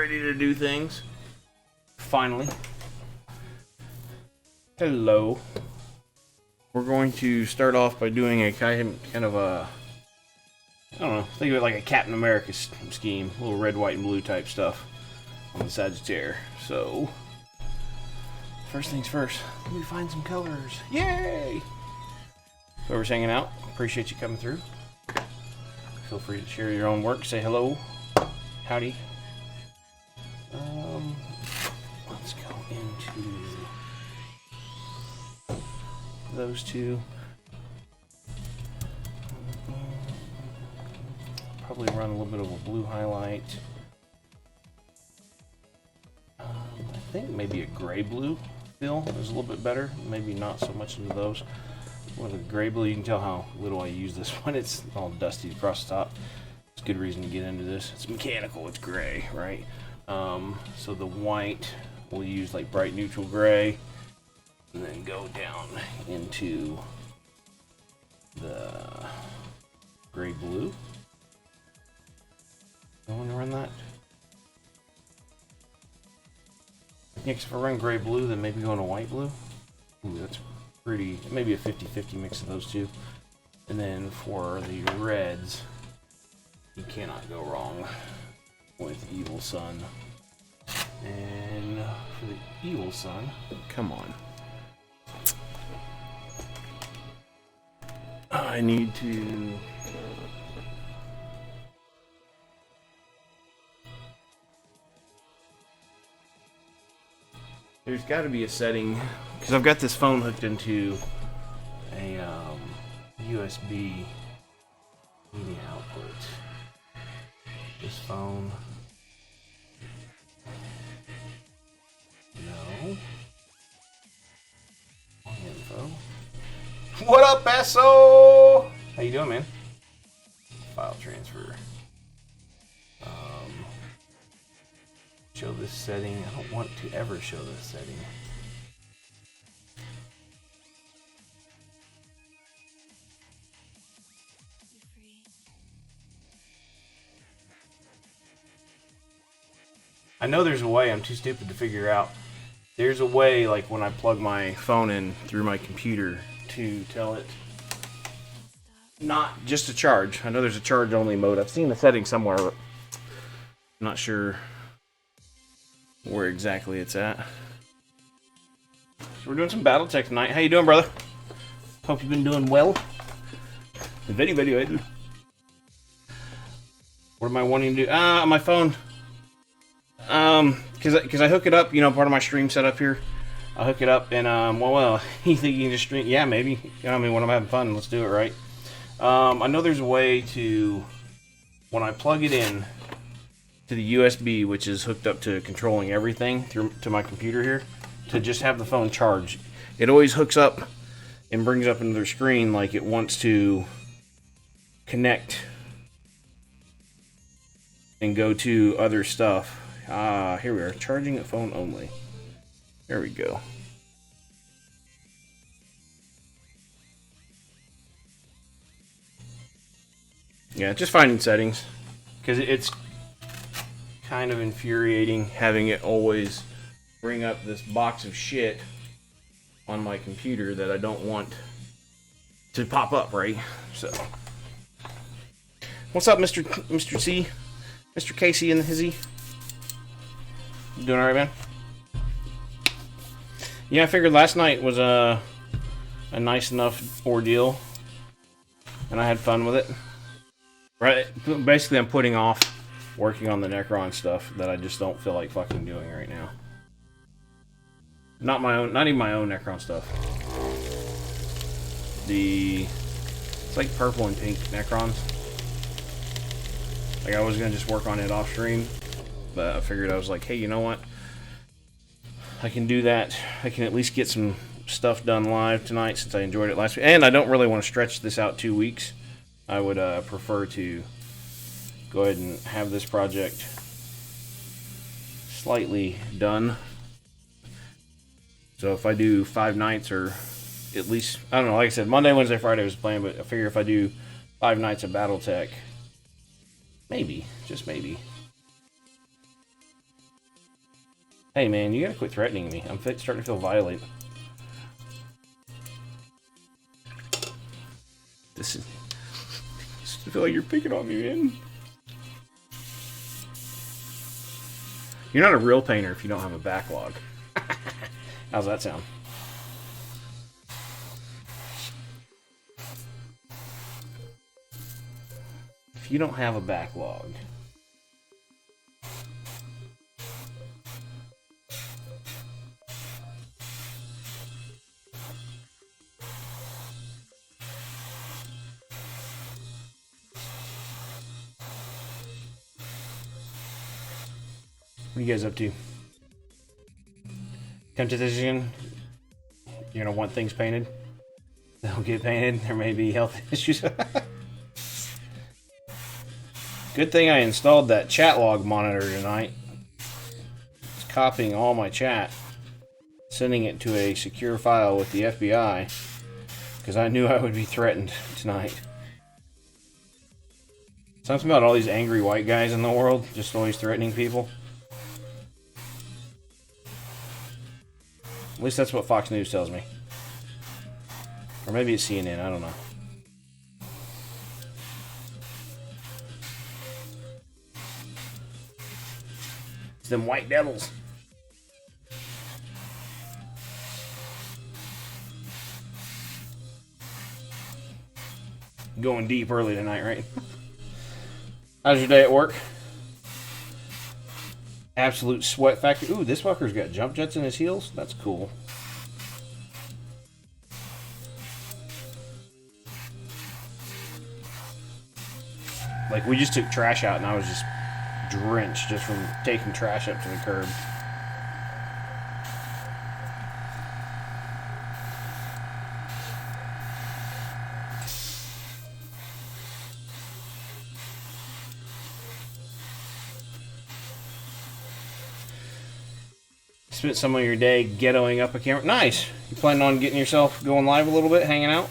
ready to do things. Finally. Hello. We're going to start off by doing a kind of a, I don't know, think of it like a Captain America scheme. A little red, white, and blue type stuff on the Sagittaire. So, first things first, let me find some colors. Yay! Whoever's hanging out, appreciate you coming through. Feel free to share your own work. Say hello. Howdy. Let's go into those two. Probably run a little bit of a blue highlight. I think maybe a gray-blue feel is a little bit better. Maybe not so much into those. With a gray blue, you can tell how little I use this one. It's all dusty across the top. It's a good reason to get into this. It's mechanical, it's gray, right? So the white, we'll use like bright neutral gray, and then go down into the gray blue. I want to run that. Next, if I run gray blue, then maybe go into white blue. Ooh, that's pretty, maybe a 50-50 mix of those two. And then for the reds, you cannot go wrong with Evil Sun. And for the Evil Sun, come on. I need to... There's got to be a setting, because I've got this phone hooked into a USB media output. This phone. No. Info. What up, Basso? How you doing, man? File transfer. Show this setting. I don't want to ever show this setting. I know there's a way. I'm too stupid to figure out. There's a way, like when I plug my phone in through my computer, to tell it not just to charge. I know there's a charge only mode. I've seen the setting somewhere, but I'm not sure where exactly it's at. So we're doing some Battletech tonight. How you doing, brother? Hope you've been doing well. Video. What am I wanting to do? On my phone. Because I hook it up, you know, part of my stream setup here. I hook it up and, well, you think you can just stream? Yeah, maybe. You know, I mean, when I'm having fun, let's do it, right? I know there's a way to, when I plug it in to the USB, which is hooked up to controlling everything through to my computer here, to just have the phone charge. It always hooks up and brings up into their screen like it wants to connect and go to other stuff. Here we are, charging a phone only. There we go. Yeah, just finding settings, because it's kind of infuriating having it always bring up this box of shit on my computer that I don't want to pop up, right? So, what's up, Mr. C, Mr. Casey and the Hizzy? You doing all right, man? Yeah, I figured last night was a nice enough ordeal, and I had fun with it. Right, basically, I'm putting off working on the Necron stuff that I just don't feel like fucking doing right now. Not even my own Necron stuff. It's like purple and pink Necrons. Like I was gonna just work on it off stream, but I figured I was like, hey, you know what? I can do that. I can at least get some stuff done live tonight since I enjoyed it last week. And I don't really want to stretch this out 2 weeks. I would prefer to go ahead and have this project slightly done. So if I do 5 nights, or at least, I don't know, like I said, Monday, Wednesday, Friday was playing, but I figure if I do 5 nights of Battletech, maybe, just maybe, Hey man, you gotta quit threatening me. I'm starting to feel violated. This is... I feel like you're picking on me, man. You're not a real painter if you don't have a backlog. How's that sound? If you don't have a backlog. What are you guys up to? Come to this again? You're gonna want things painted? They'll get painted. There may be health issues. Good thing I installed that chat log monitor tonight. It's copying all my chat, sending it to a secure file with the FBI, because I knew I would be threatened tonight. Something about all these angry white guys in the world, just always threatening people. At least that's what Fox News tells me. Or maybe it's CNN, I don't know. It's them white devils. Going deep early tonight, right? How's your day at work? Absolute sweat factory. Ooh, this fucker's got jump jets in his heels. That's cool. Like, we just took trash out and I was just drenched just from taking trash up to the curb. Spent some of your day ghettoing up a camera. Nice. You planning on getting yourself going live a little bit, hanging out?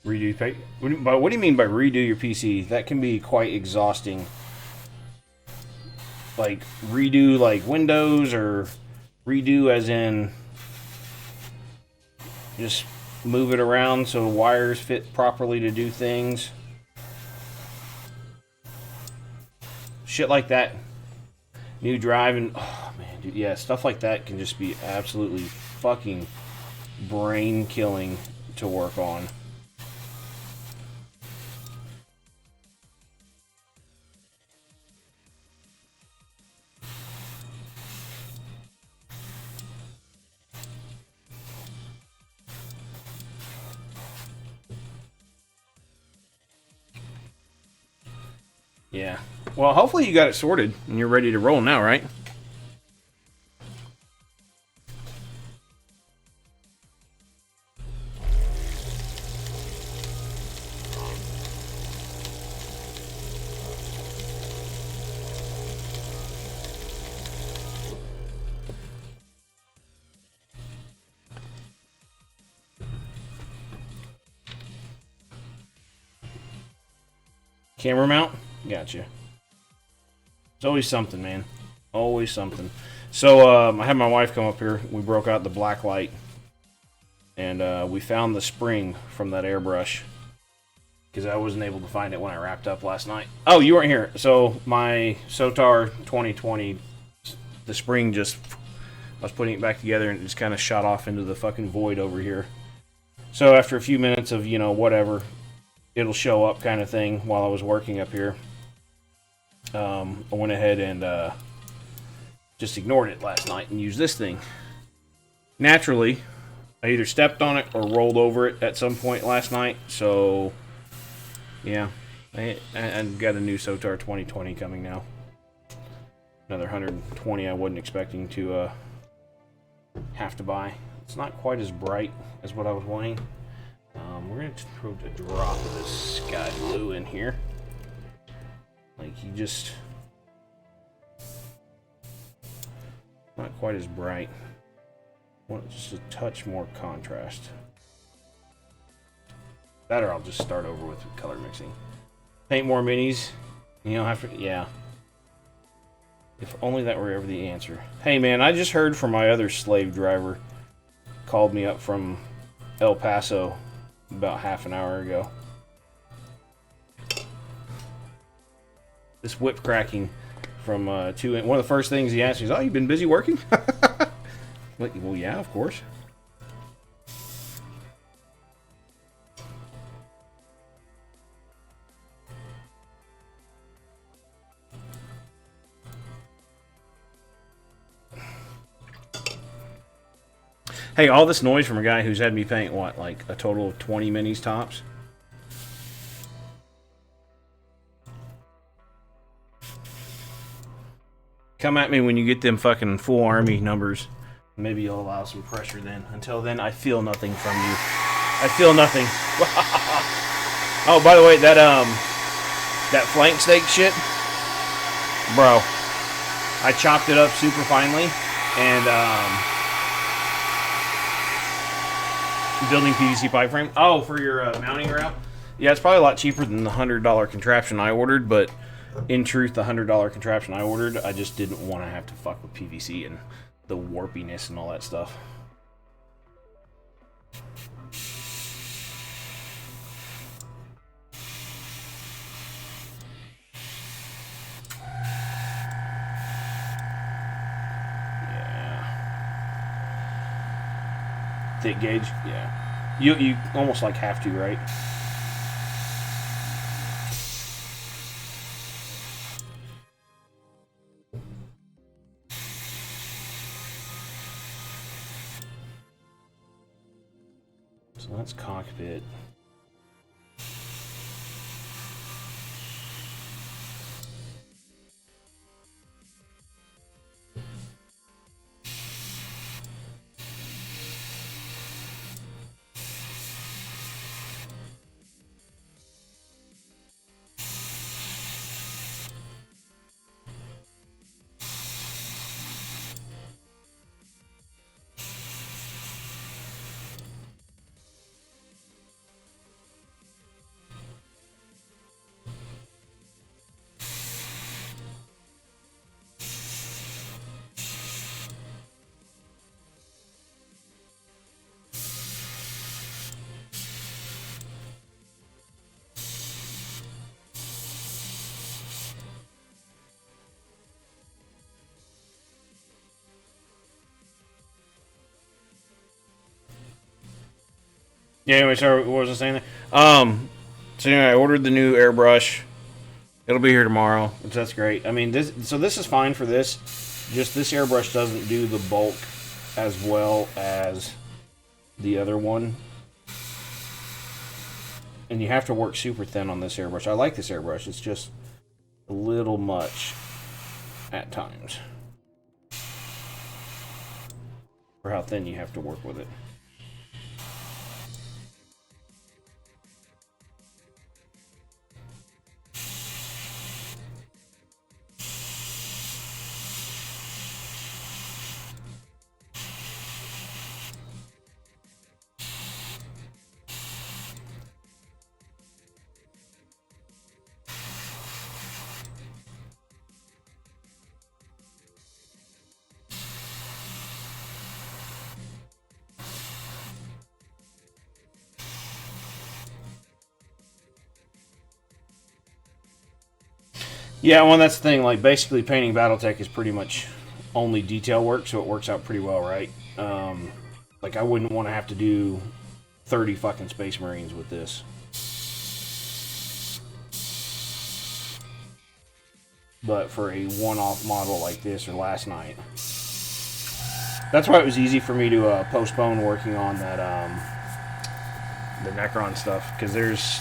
Redo. What do you mean by redo your PC? That can be quite exhausting. Like, redo like Windows, or redo as in just move it around so wires fit properly to do things. Shit like that. New drive and, oh man, dude, yeah, stuff like that can just be absolutely fucking brain killing to work on. Yeah. Well, hopefully you got it sorted and you're ready to roll now, right? Camera mount? Gotcha. It's always something, man. Always something. So, I had my wife come up here. We broke out the black light. And we found the spring from that airbrush. Because I wasn't able to find it when I wrapped up last night. Oh, you weren't here. So, my Sotar 2020, the spring just... I was putting it back together and it just kind of shot off into the fucking void over here. So, after a few minutes of, you know, whatever... it'll show up kind of thing while I was working up here. I went ahead and just ignored it last night and used this thing. Naturally, I either stepped on it or rolled over it at some point last night. So, yeah, I got a new Sotar 2020 coming now. Another 120 I wasn't expecting to have to buy. It's not quite as bright as what I was wanting. We're going to throw a drop of this sky blue in here. Like Like, you just... Not quite as bright. Want just a touch more contrast. That, or I'll just start over with color mixing. Paint more minis. You don't have to... Yeah. If only that were ever the answer. Hey, man, I just heard from my other slave driver. Called me up from El Paso about half an hour ago. This whip cracking from one of the first things he asked me is, "Oh, you've been busy working?" Well, yeah, of course. Hey, all this noise from a guy who's had me paint, what, like a total of 20 minis tops? Come at me when you get them fucking full army numbers. Maybe you'll allow some pressure then. Until then, I feel nothing from you. I feel nothing. Oh, by the way, that flank steak shit, bro, I chopped it up super finely, and building PVC pipe frame. Oh, for your mounting route? Yeah, it's probably a lot cheaper than the $100 contraption I ordered, but in truth, the $100 contraption I ordered, I just didn't want to have to fuck with PVC and the warpiness and all that stuff. Yeah. Thick gauge? Yeah. You almost like have to, right? So that's cockpit. Yeah, anyway, sorry, what was I saying there? So anyway, I ordered the new airbrush. It'll be here tomorrow, which that's great. I mean, this is fine for this. Just this airbrush doesn't do the bulk as well as the other one. And you have to work super thin on this airbrush. I like this airbrush. It's just a little much at times for how thin you have to work with it. Yeah, well, that's the thing. Like, basically, painting Battletech is pretty much only detail work, so it works out pretty well, right? Like, I wouldn't want to have to do 30 fucking Space Marines with this. But for a one-off model like this or last night, that's why it was easy for me to postpone working on that the Necron stuff, because there's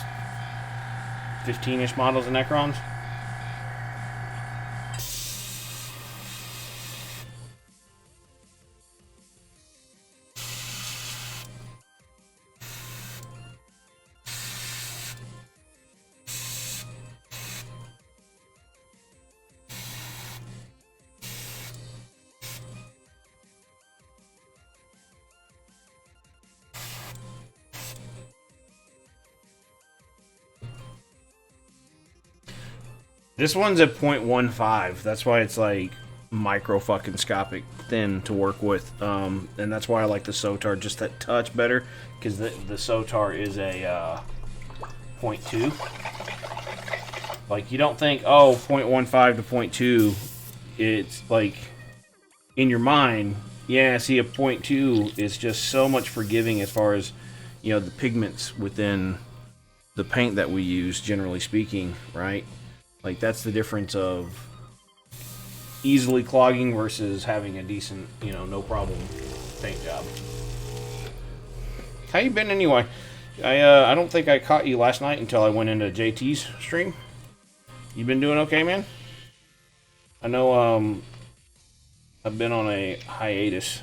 15-ish models of Necrons. This one's a 0.15. That's why it's like micro fucking scopic thin to work with. And that's why I like the Sotar just that touch better, because the Sotar is a 0.2. Like, you don't think, oh, 0.15 to 0.2, it's like, in your mind, yeah, see, a 0.2 is just so much forgiving as far as, you know, the pigments within the paint that we use, generally speaking, right? Like, that's the difference of easily clogging versus having a decent, you know, no problem paint job. How you been anyway? I don't think I caught you last night until I went into JT's stream. You been doing okay, man? I know I've been on a hiatus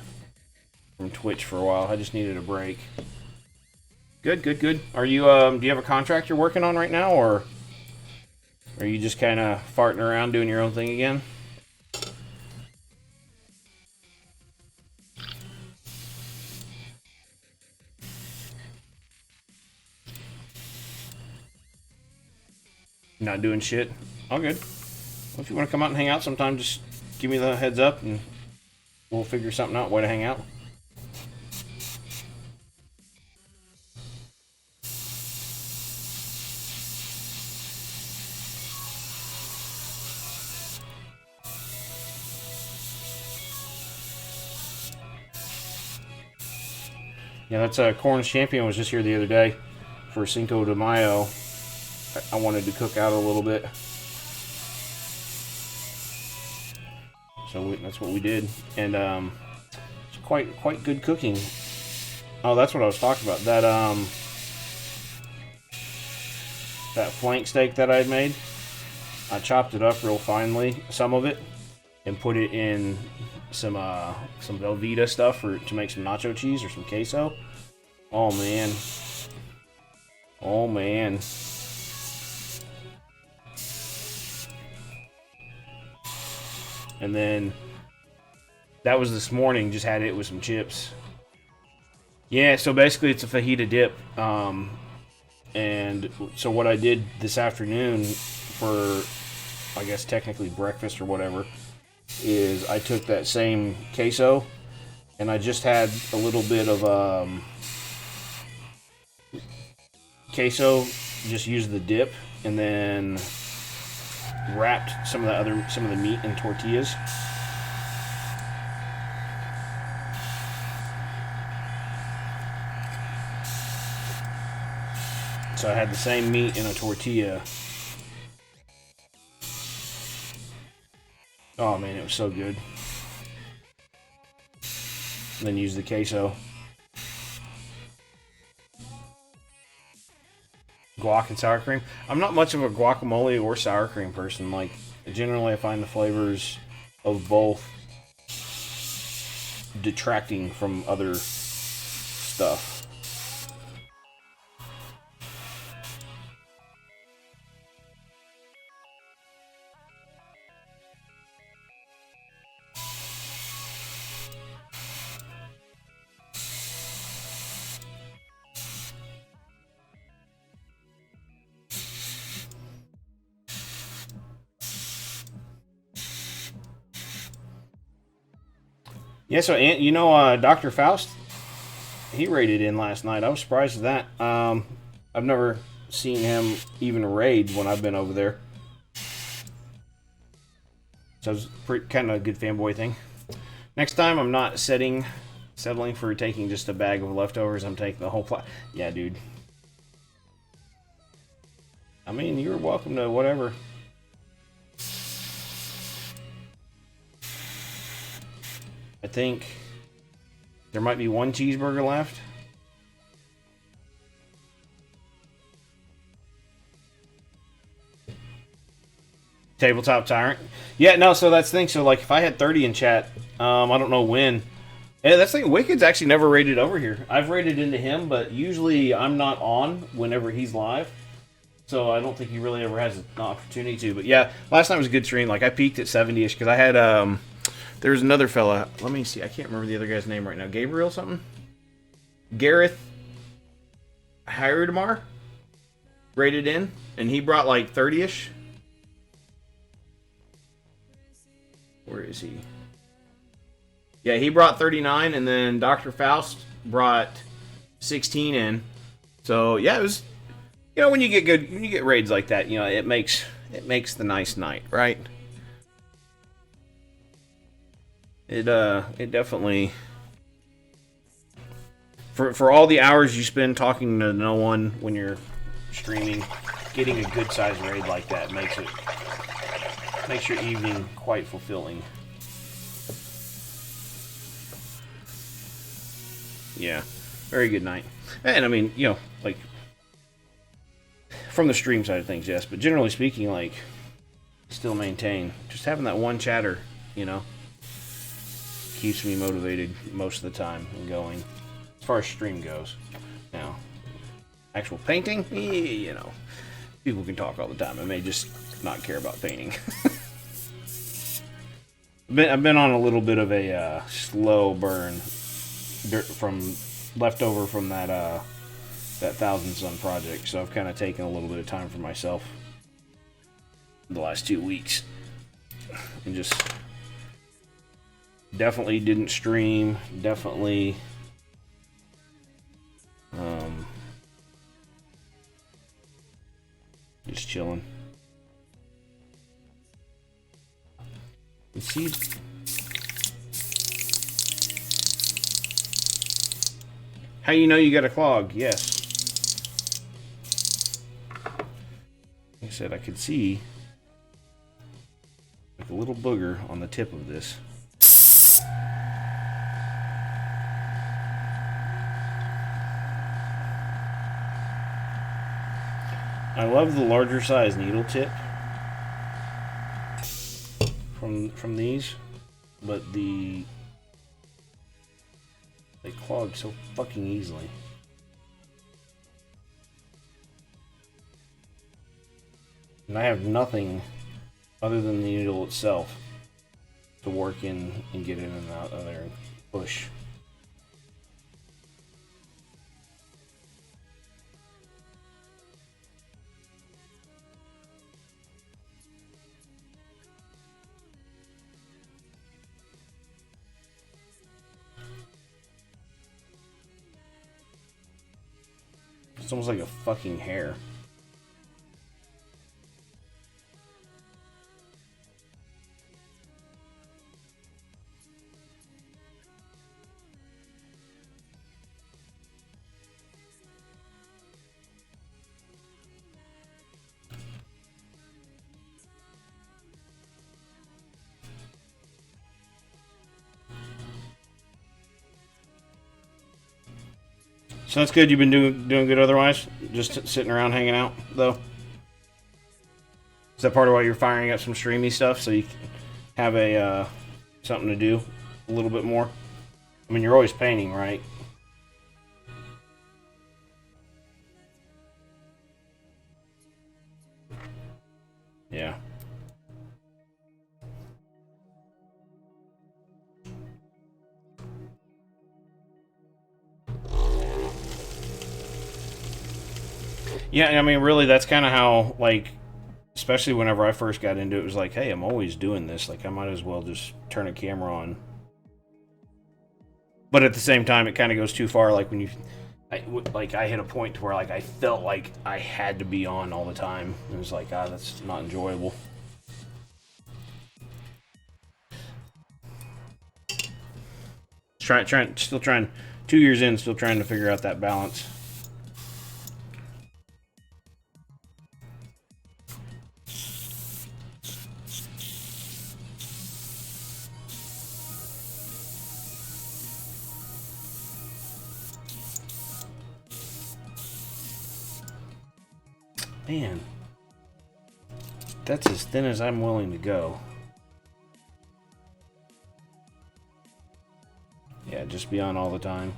from Twitch for a while. I just needed a break. Good, good, good. Are you do you have a contract you're working on right now, or are you just kind of farting around doing your own thing again? Not doing shit? All good. Well, if you want to come out and hang out sometime, just give me the heads up and we'll figure something out, way to hang out. Yeah, that's Corn's Champion was just here the other day for Cinco de Mayo. I wanted to cook out a little bit, so that's what we did, and it's quite good cooking. Oh, that's what I was talking about. That flank steak that I had made, I chopped it up real finely, some of it, and put it in some Velveeta stuff to make some nacho cheese or some queso. Oh man, oh man. And then that was this morning. Just had it with some chips. Yeah, so basically it's a fajita dip. And so what I did this afternoon for, I guess technically breakfast or whatever, is I took that same queso and I just had a little bit of queso, just used the dip, and then wrapped some of the meat in tortillas. So I had the same meat in a tortilla. Oh man, it was so good. And then use the queso. Guac and sour cream. I'm not much of a guacamole or sour cream person. Like, generally I find the flavors of both detracting from other stuff. Yeah, so you know, Dr. Faust, he raided in last night. I was surprised at that. I've never seen him even raid when I've been over there. So it's kind of a good fanboy thing. Next time, I'm not settling for taking just a bag of leftovers. I'm taking the whole plot. Yeah, dude. I mean, you're welcome to whatever. I think there might be one cheeseburger left. Tabletop Tyrant. Yeah, no, so that's the thing. So, like, if I had 30 in chat, I don't know when. Yeah, that's the thing. Wicked's actually never raided over here. I've raided into him, but usually I'm not on whenever he's live. So I don't think he really ever has an opportunity to. But yeah, last night was a good stream. Like, I peaked at 70-ish because I had... There's another fella. Let me see. I can't remember the other guy's name right now. Gabriel something? Gareth Hiredmar rated in, and he brought like 30-ish. Where is he? Yeah, he brought 39, and then Dr. Faust brought 16 in. So yeah, it was. You know, when you get raids like that, you know, it makes the nice night, right? It definitely, for all the hours you spend talking to no one when you're streaming, getting a good sized raid like that makes your evening quite fulfilling. Yeah, very good night. And I mean, you know, like, from the stream side of things, yes, but generally speaking, like, still maintain just having that one chatter, you know, keeps me motivated most of the time and going as far as stream goes. Now, actual painting, you know, people can talk all the time. I may just not care about painting. I've been on a little bit of a slow burn from leftover from that Thousand Sun project, so I've kind of taken a little bit of time for myself the last 2 weeks and just definitely didn't stream, definitely just chilling. You see, how you know you got a clog? Yes. Like I said, I could see like a little booger on the tip of this. I love the larger size needle tip from these, but they clog so fucking easily. And I have nothing other than the needle itself to work in and get in and out of there and push. It's almost like a fucking hair. So that's good. You've been doing good otherwise? Just sitting around hanging out, though? Is that part of why you're firing up some streamy stuff, so you can have a something to do a little bit more? I mean, you're always painting, right? Yeah. Yeah, I mean, really, that's kind of how, like, especially whenever I first got into it, it was like, hey, I'm always doing this. Like, I might as well just turn a camera on. But at the same time, it kind of goes too far. Like, when I hit a point to where, like, I felt like I had to be on all the time. It was like, that's not enjoyable. Still trying, 2 years in, still trying to figure out that balance. Man, that's as thin as I'm willing to go. Yeah, just be on all the time.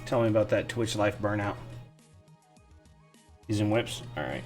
Tell me about that Twitch life burnout. Using whips? Alright.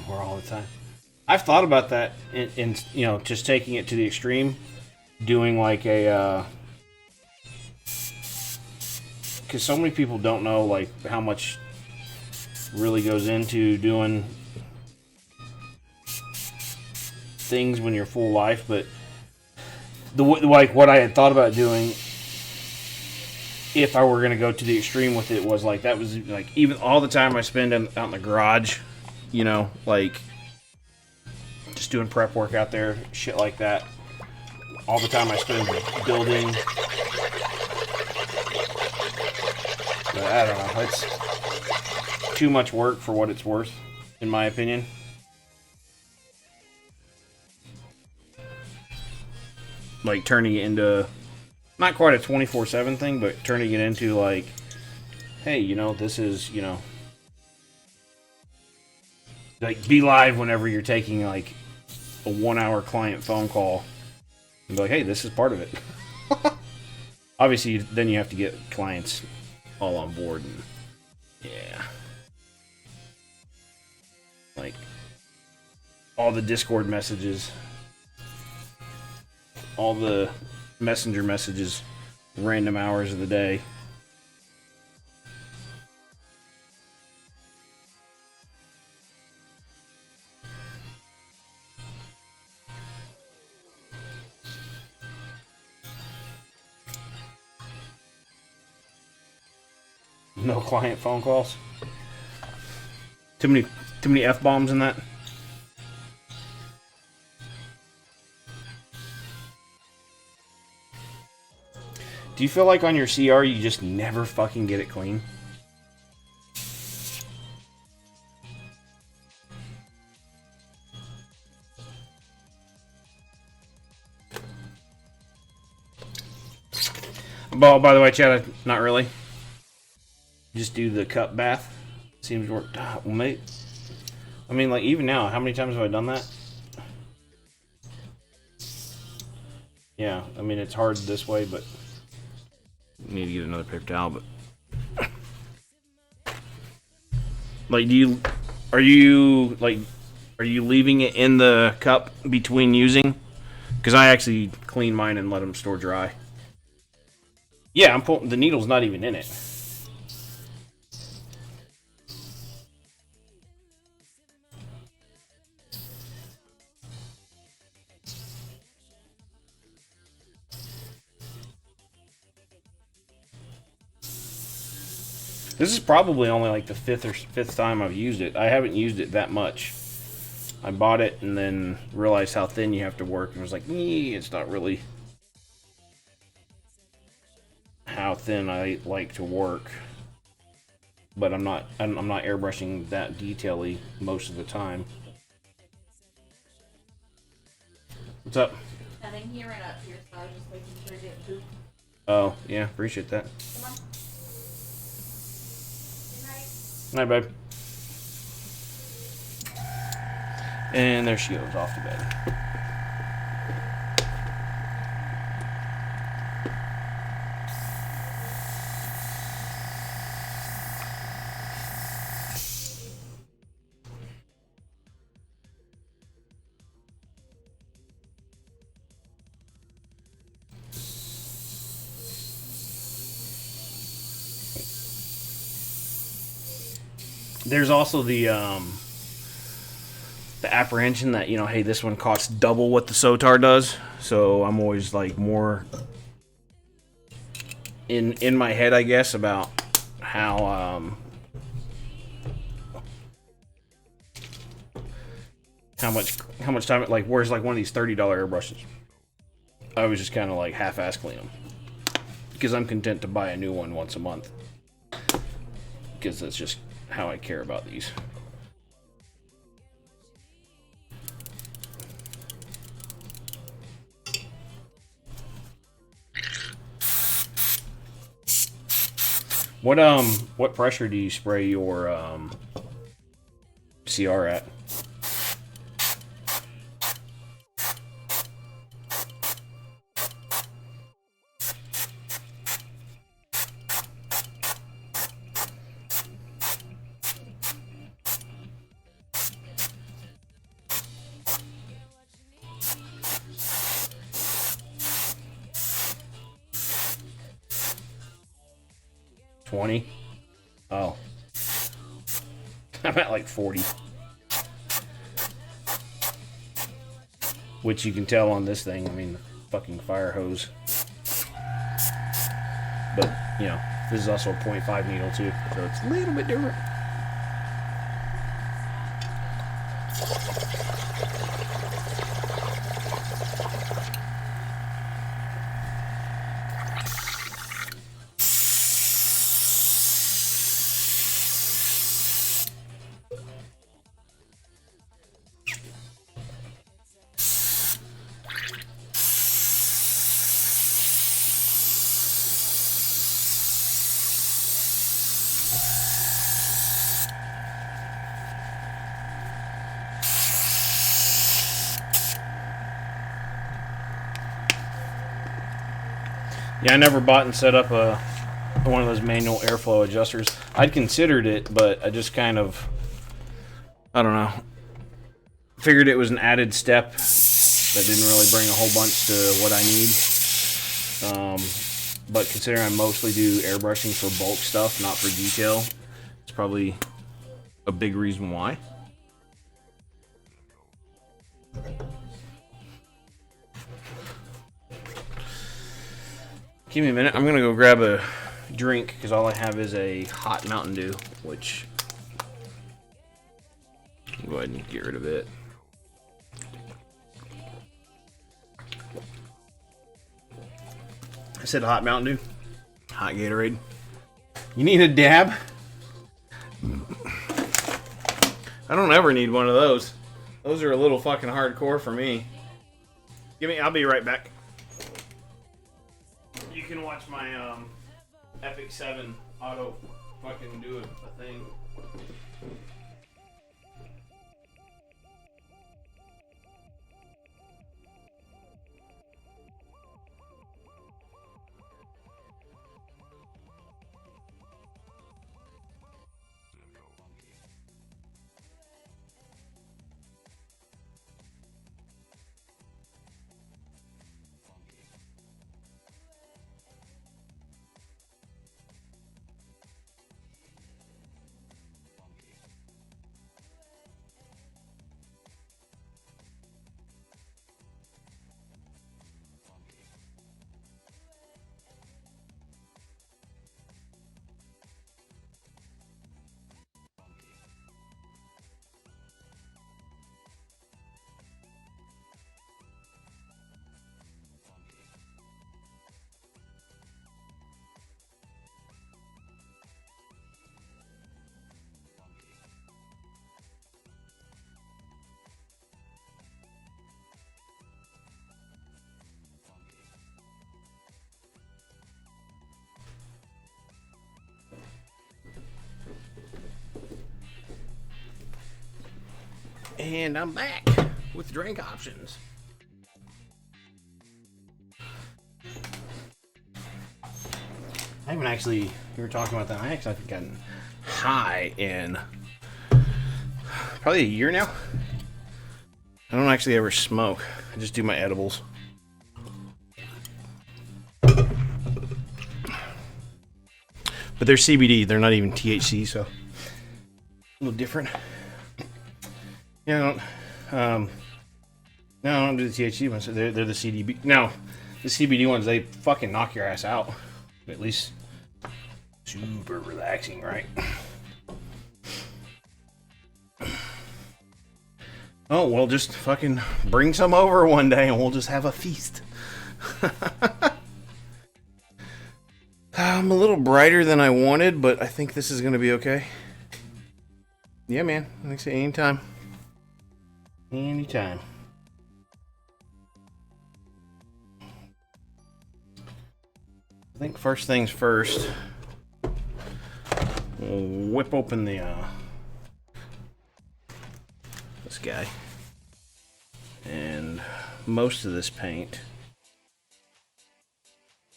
everywhere all the time. I've thought about that in you know, just taking it to the extreme, doing like a because so many people don't know like how much really goes into doing things when you're full life, but like what I had thought about doing if I were going to go to the extreme with it was like that was like even all the time I spend out in the garage, you know, like just doing prep work out there, shit like that. All the time I spend building. But I don't know. It's too much work for what it's worth, in my opinion. Like turning it into, not quite a 24/7 thing, but turning it into like, hey, you know, this is, you know, like be live whenever you're taking like a 1-hour client phone call and be like, hey, this is part of it. Obviously, then you have to get clients all on board. And yeah. Like, all the Discord messages, all the messenger messages, random hours of the day. No client phone calls. Too many F-bombs in that. Do you feel like on your CR you just never fucking get it clean? Oh, by the way, Chad, not really. Just do the cup bath. Seems to work. Well, mate. I mean, like, even now, how many times have I done that? Yeah, I mean, it's hard this way, but need to get another paper towel, but like, are you leaving it in the cup between using? Because I actually clean mine and let them store dry. Yeah, I'm pulling, the needle's not even in it. This is probably only like the fifth time I've used it. I haven't used it that much. I bought it and then realized how thin you have to work and was like, it's not really how thin I like to work. But I'm not airbrushing that detail-y most of the time. What's up? Nothing. He ran up here, so I was just making sure he didn't poop. Oh, yeah, appreciate that. Come on. Good night, babe. And there she goes, off to bed. There's also the apprehension that, you know, hey, this one costs double what the Sotar does, so I'm always like more in my head, I guess, about how much time it, like, where's like one of these $30 airbrushes, I was just kind of like half-ass clean them because I'm content to buy a new one once a month because that's just how I care about these. What pressure do you spray your CR at? 20? Oh. I'm at like 40. Which you can tell on this thing. I mean, the fucking fire hose. But, you know, this is also a 0.5 needle too, so it's a little bit different. Yeah, I never bought and set up one of those manual airflow adjusters. I'd considered it, but I just kind of, I don't know, figured it was an added step that didn't really bring a whole bunch to what I need. But considering I mostly do airbrushing for bulk stuff, not for detail, it's probably a big reason why. Give me a minute. I'm going to go grab a drink because all I have is a hot Mountain Dew, which I'll go ahead and get rid of it. I said hot Mountain Dew. Hot Gatorade. You need a dab? I don't ever need one of those. Those are a little fucking hardcore for me. I'll be right back. You can watch my Epic 7 auto fucking do a thing. And I'm back with drink options. I haven't actually, you were talking about that, I actually haven't gotten high in probably a year now. I don't actually ever smoke. I just do my edibles. But they're CBD, they're not even THC, so a little different. Yeah, no, I don't do the THC ones. They're the CBD. No, the CBD ones, they fucking knock your ass out. At least super relaxing, right? Oh, well, just fucking bring some over one day and we'll just have a feast. I'm a little brighter than I wanted, but I think this is going to be okay. Yeah, man. Like I say, anytime. Anytime. I think first things first, we'll whip open the this guy, and most of this paint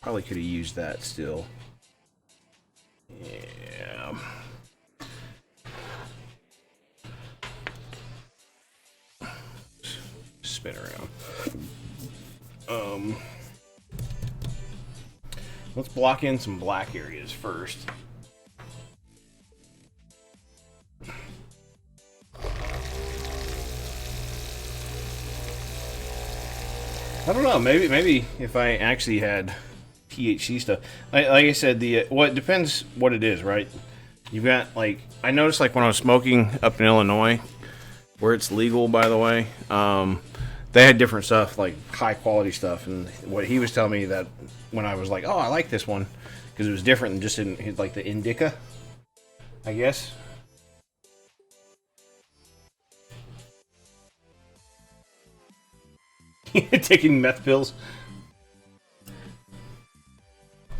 probably could have used that still. Yeah. Spin around. Let's block in some black areas first. I don't know. Maybe if I actually had THC stuff, like I said, the well, it depends what it is, right? You've got like I noticed like when I was smoking up in Illinois, where it's legal, by the way. They had different stuff, like high quality stuff, and what he was telling me that when I was like, "Oh, I like this one," because it was different than just in like the indica, I guess. Taking meth pills.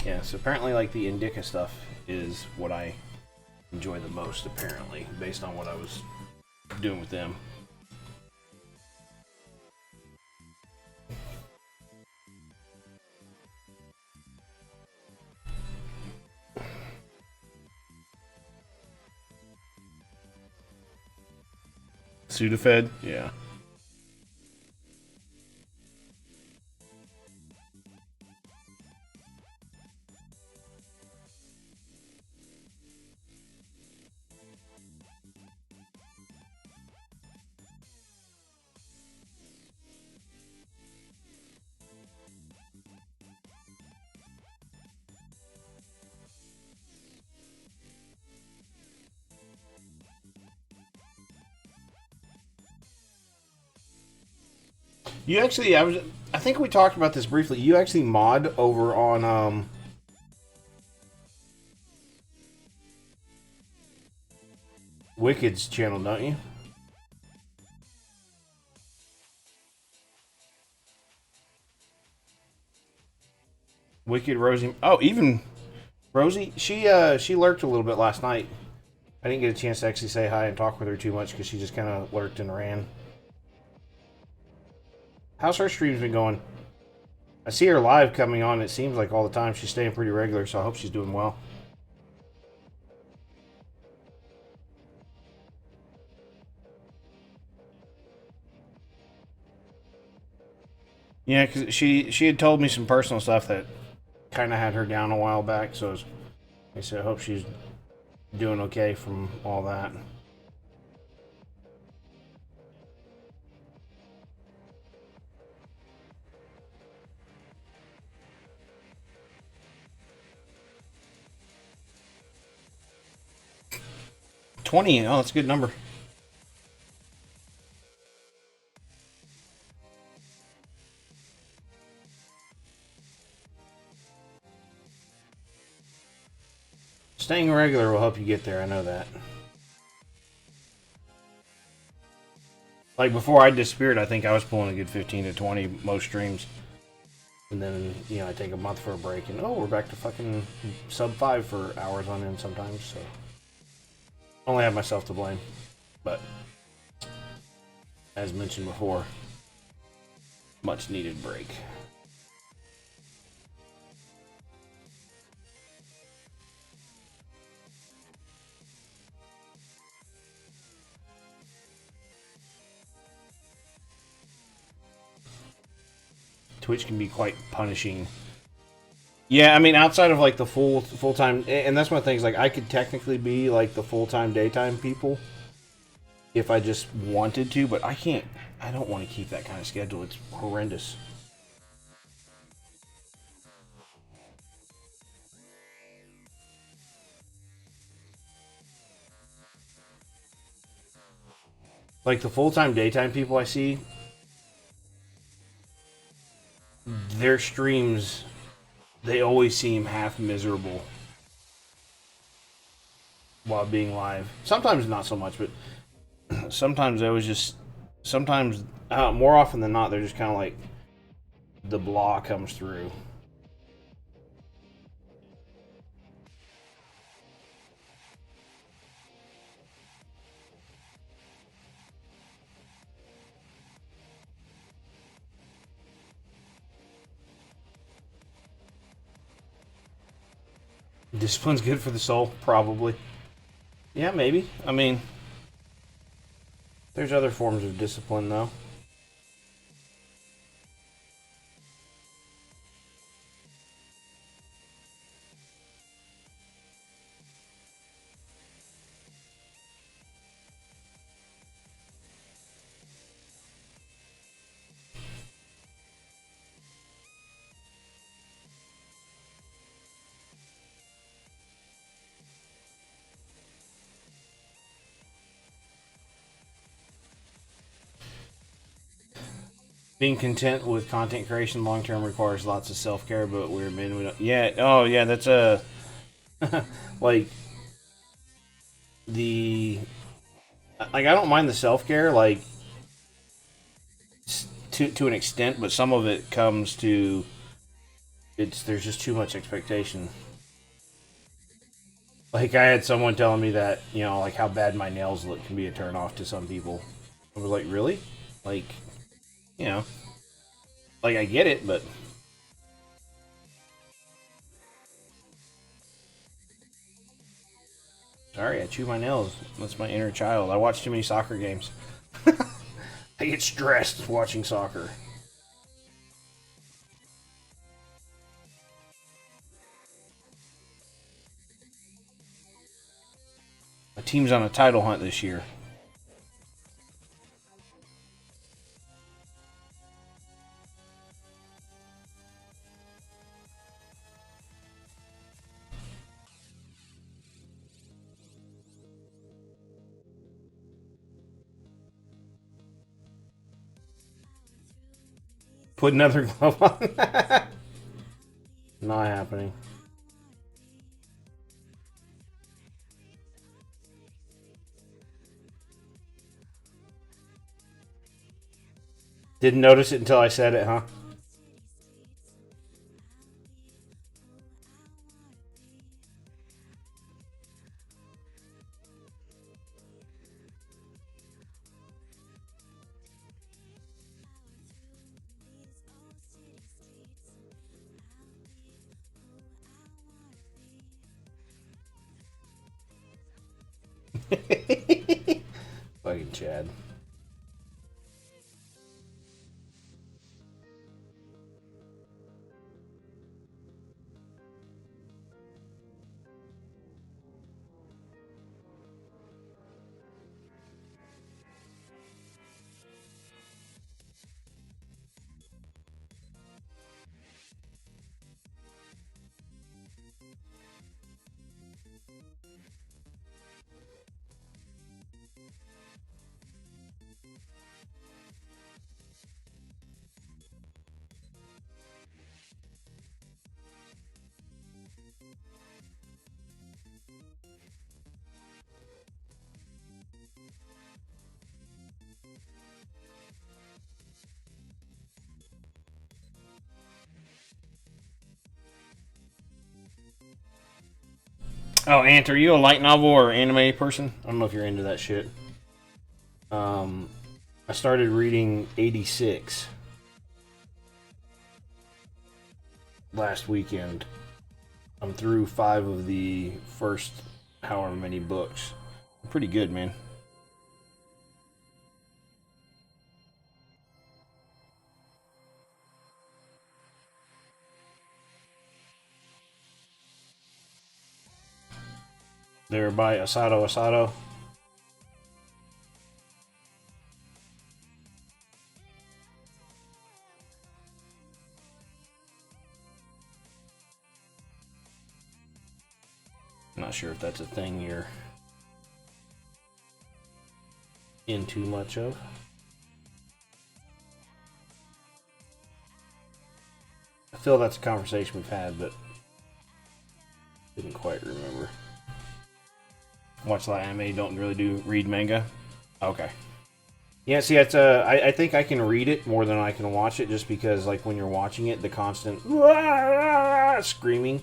Yeah, so apparently, like the indica stuff is what I enjoy the most. Apparently, based on what I was doing with them. Sudafed, yeah. You actually, I think we talked about this briefly. You actually mod over on Wicked's channel, don't you? Wicked Rosie. Oh, even Rosie. She lurked a little bit last night. I didn't get a chance to actually say hi and talk with her too much because she just kind of lurked and ran. How's her streams been going? I see her live coming on. It seems like all the time. She's staying pretty regular, so I hope she's doing well. Yeah, because she had told me some personal stuff that kind of had her down a while back. So I said, I hope she's doing okay from all that. $20. Oh, that's a good number. Staying regular will help you get there. I know that. Like before I disappeared, I think I was pulling a good 15 to 20 most streams. And then, I take a month for a break, and we're back to fucking sub 5 for hours on end sometimes, so. Only have myself to blame. But, as mentioned before, much needed break. Twitch can be quite punishing. Yeah, I mean, outside of like the full time, and that's one of the things. Like, I could technically be like the full time daytime people if I just wanted to, but I can't. I don't want to keep that kind of schedule. It's horrendous. Like the full time daytime people I see, their streams, they always seem half miserable while being live. Sometimes not so much, but sometimes I was just. Sometimes, more often than not, they're just kind of like the blah comes through. Discipline's good for the soul, probably. Yeah, maybe. I mean, there's other forms of discipline, though. Being content with content creation long term requires lots of self care, but we're men. We don't. Yeah. Oh, yeah. That's a like the like. I don't mind the self care like to an extent, but some of it comes to there's just too much expectation. Like I had someone telling me that like how bad my nails look can be a turn off to some people. I was like, really? Like, you know, like I get it, but sorry, I chew my nails. That's my inner child. I watch too many soccer games. I get stressed watching soccer. My team's on a title hunt this year. Put another glove on. Not happening. Didn't notice it until I said it, huh? Fucking Chad. Oh, Ant, are you a light novel or anime person? I don't know if you're into that shit. I started reading 86 last weekend. I'm through 5 of the first however many books. Pretty good, man. They're by Asado Asado. Not sure if that's a thing you're into much of. I feel that's a conversation we've had, but didn't quite remember. Watch a lot of anime, don't really read manga. Okay. Yeah, see, that's I think I can read it more than I can watch it, just because like when you're watching it, the constant screaming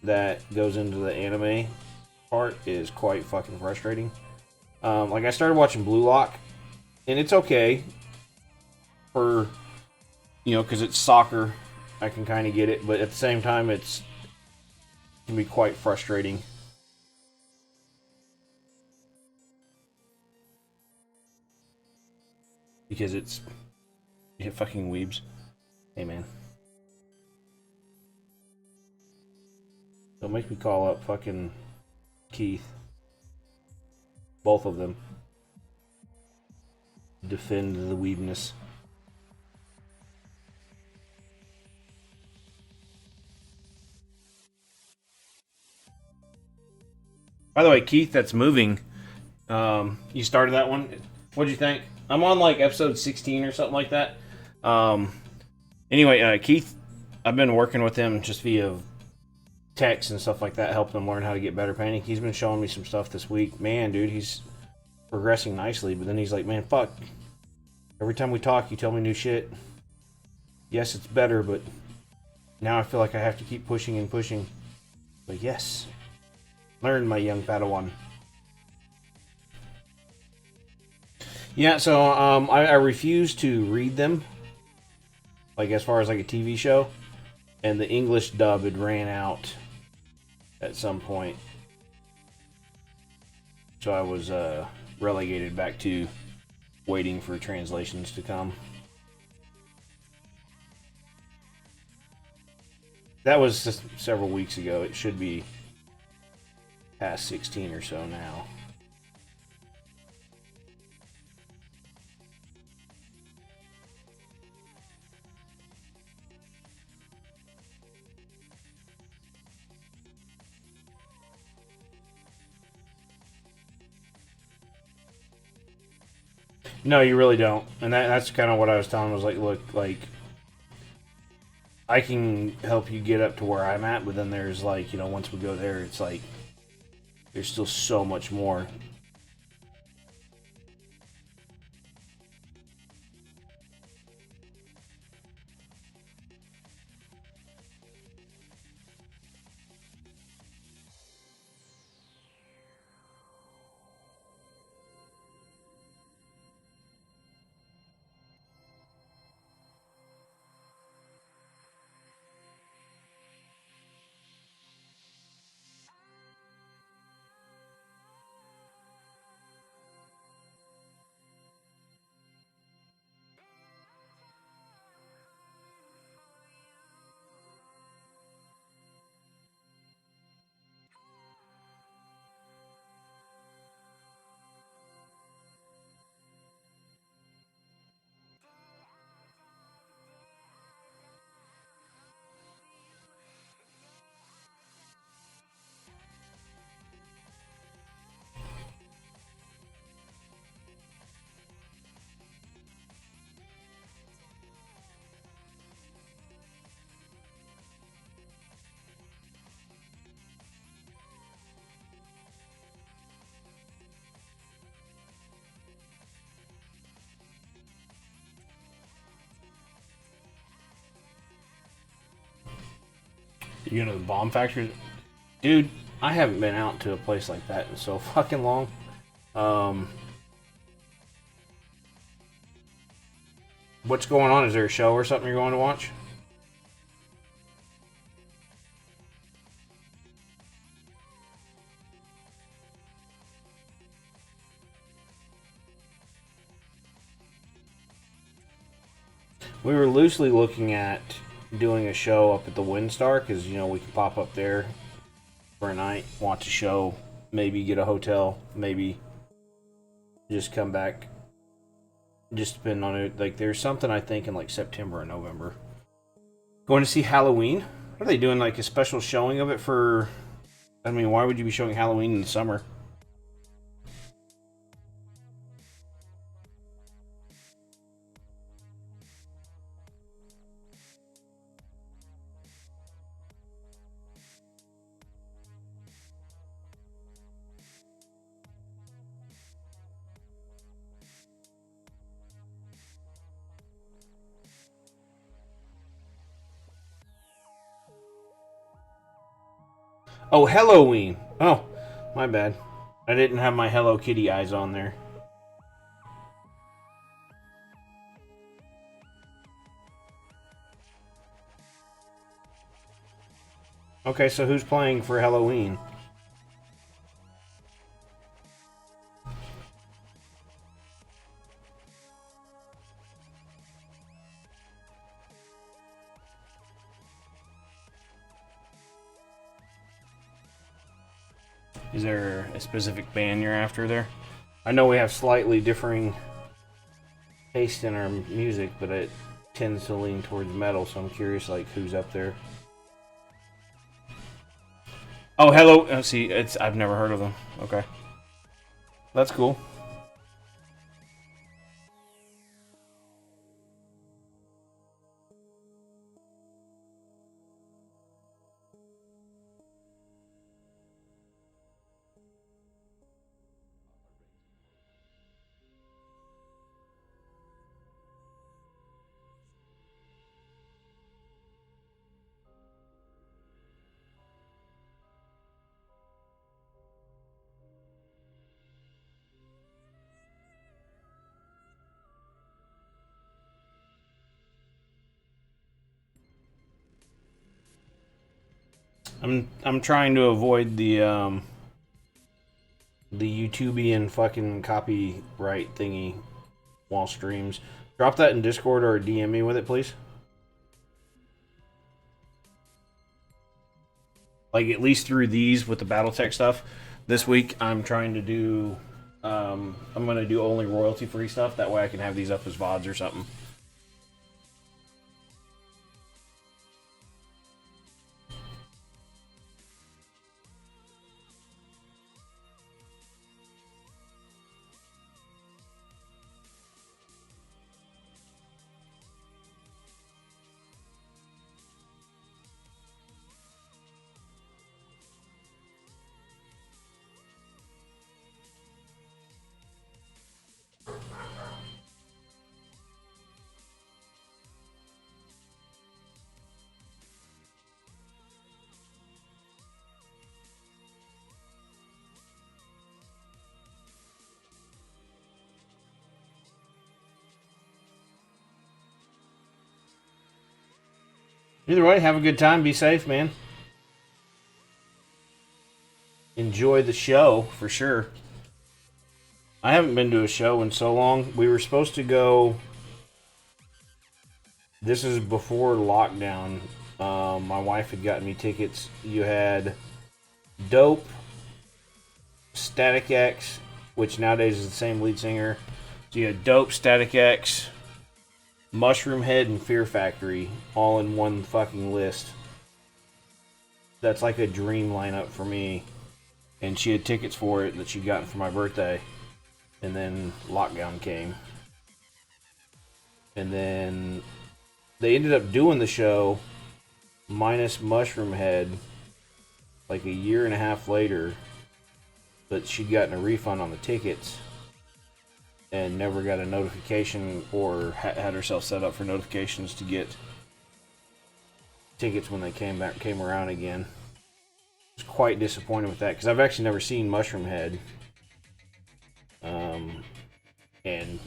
that goes into the anime part is quite fucking frustrating. Like I started watching Blue Lock, and it's okay for because it's soccer. I can kind of get it, but at the same time, it can be quite frustrating. Because it fucking weebs. Hey, man. Don't make me call up fucking Keith. Both of them. Defend the weebness. By the way, Keith, that's moving. You started that one. What'd you think? I'm on like episode 16 or something like that. Anyway, Keith, I've been working with him just via text and stuff like that, helping him learn how to get better painting. He's been showing me some stuff this week. Man, dude, he's progressing nicely. But then he's like, man, fuck. Every time we talk, you tell me new shit. Yes, it's better, but now I feel like I have to keep pushing and pushing. But yes, learn, my young Padawan. Yeah, so I refuse to read them, like as far as like a TV show, and the English dub had ran out at some point, so I was relegated back to waiting for translations to come. That was just several weeks ago. It should be past 16 or so now. No, you really don't. And that's kind of what I was telling him. I was like, look, like, I can help you get up to where I'm at, but then there's like, you know, once we go there, it's like, there's still so much more. You know, the bomb factory? Dude, I haven't been out to a place like that in so fucking long. What's going on? Is there a show or something you're going to watch? We were loosely looking at doing a show up at the Windstar because, you know, we can pop up there for a night, watch a show, maybe get a hotel, maybe just come back. Just depending on it. Like, there's something I think in like September or November. Going to see Halloween? Are they doing like a special showing of it for? I mean, why would you be showing Halloween in the summer? Oh, Halloween. Oh, my bad. I didn't have my Hello Kitty eyes on there. Okay, so who's playing for Halloween? Is there a specific band you're after there? I know we have slightly differing taste in our music, but it tends to lean towards metal, so I'm curious, like, who's up there. Oh, hello. Oh, see, I've never heard of them. Okay. That's cool. I'm trying to avoid the YouTubian fucking copyright thingy while streams. Drop that in Discord or DM me with it, please. Like, at least through these with the Battletech stuff. This week, I'm trying to do... I'm going to do only royalty-free stuff. That way I can have these up as VODs or something. Either way, have a good time. Be safe, man. Enjoy the show, for sure. I haven't been to a show in so long. We were supposed to go... This is before lockdown. My wife had gotten me tickets. You had Dope, Static X, which nowadays is the same lead singer. So you had Dope, Static X, Mushroom Head, and Fear Factory all in one fucking list. That's like a dream lineup for me. And she had tickets for it that she'd gotten for my birthday. And then lockdown came. And then they ended up doing the show minus Mushroom Head like a year and a half later. But she'd gotten a refund on the tickets and never got a notification or had herself set up for notifications to get tickets when they came around again. I was quite disappointed with that because I've actually never seen Mushroom Head. And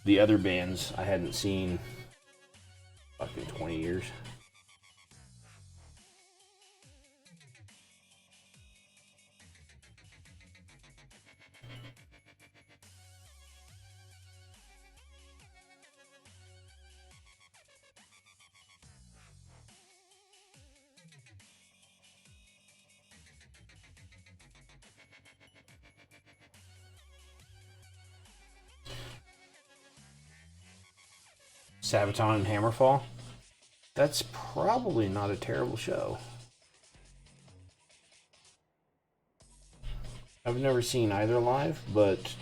the other bands I hadn't seen fucking 20 years. Sabaton and Hammerfall. That's probably not a terrible show. I've never seen either live, but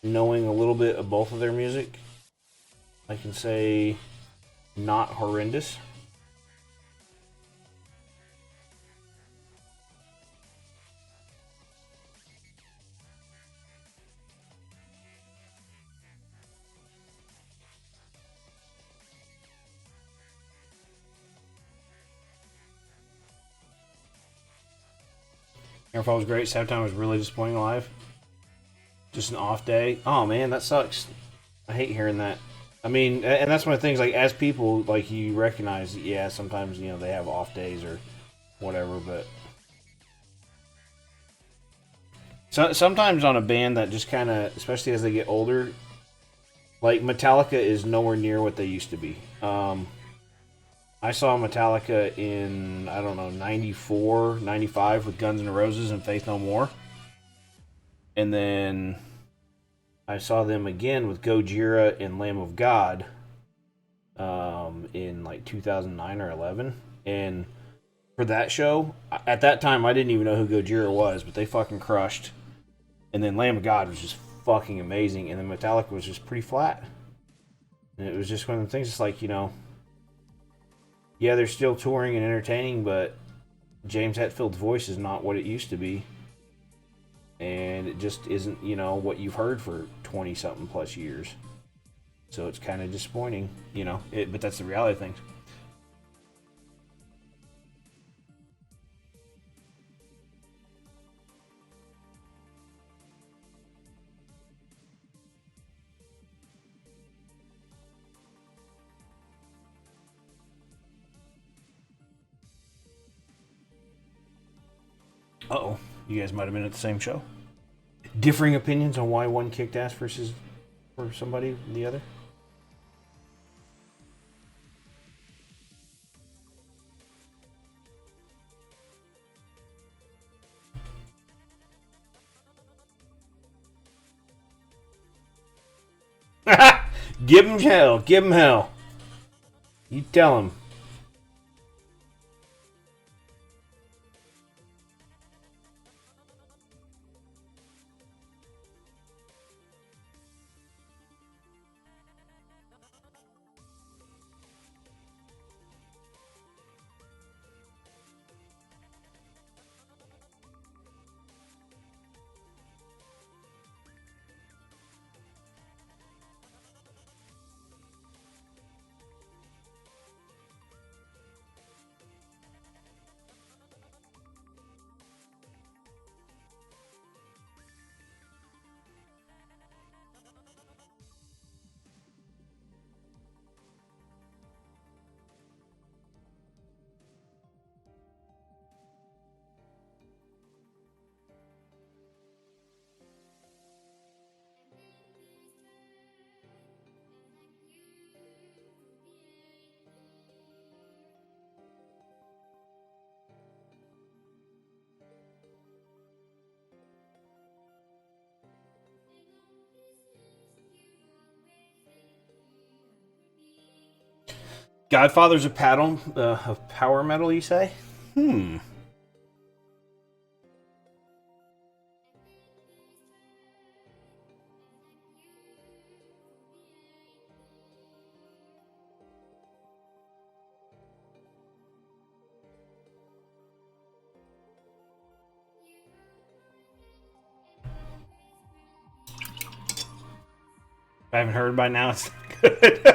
knowing a little bit of both of their music, I can say not horrendous. Hammerfall was great. Sabaton was really disappointing live. Just an off day. Oh man, that sucks. I hate hearing that. I mean, and that's one of the things, like, as people, like, you recognize that, yeah, sometimes, you know, they have off days or whatever, but sometimes on a band that just kind of, especially as they get older, like, Metallica is nowhere near what they used to be. I saw Metallica in, I don't know, 94, 95 with Guns N' Roses and Faith No More. And then I saw them again with Gojira and Lamb of God in like 2009 or 11. And for that show, at that time I didn't even know who Gojira was, but they fucking crushed. And then Lamb of God was just fucking amazing. And then Metallica was just pretty flat. And it was just one of the things, it's like, you know, yeah, they're still touring and entertaining, but James Hetfield's voice is not what it used to be. And it just isn't, you know, what you've heard for 20-something plus years. So it's kind of disappointing, you know, but that's the reality of things. Uh-oh. You guys might have been at the same show. Differing opinions on why one kicked ass versus for somebody than the other? Give him hell. Give him hell. You tell him. Godfather's a paddle of power metal, you say? I haven't heard by now. It's good.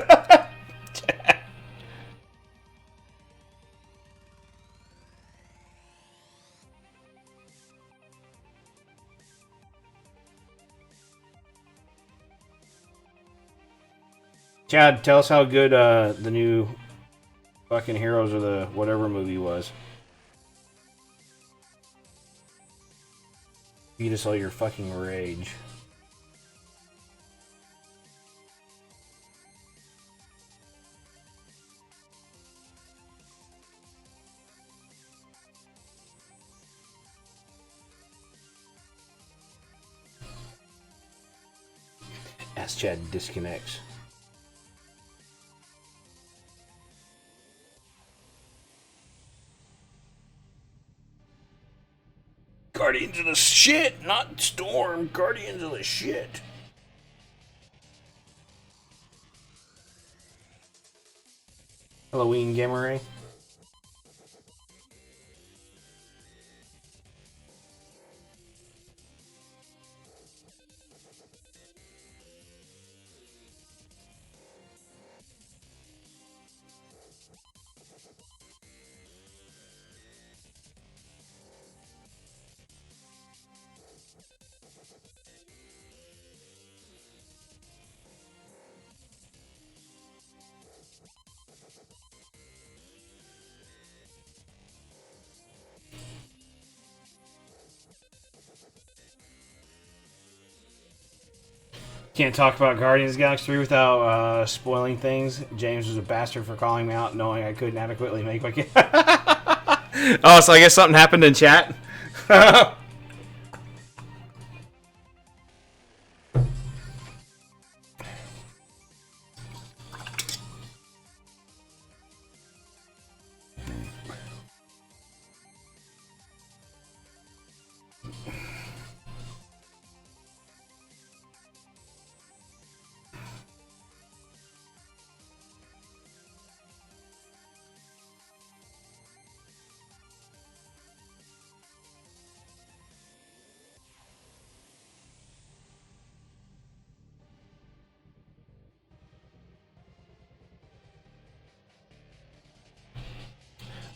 Chad, tell us how good the new fucking Heroes of the whatever movie was. Feed us all your fucking rage. As Chad disconnects. Guardians of the shit, not Storm. Guardians of the shit. Halloween Gamer Ray. Can't talk about Guardians of the Galaxy 3 without spoiling things. James was a bastard for calling me out, knowing I couldn't adequately make my... Oh, so I guess something happened in chat?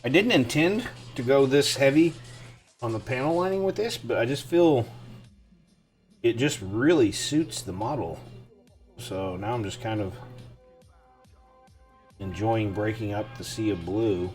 I didn't intend to go this heavy on the panel lining with this, but I just feel it just really suits the model. So now I'm just kind of enjoying breaking up the sea of blue.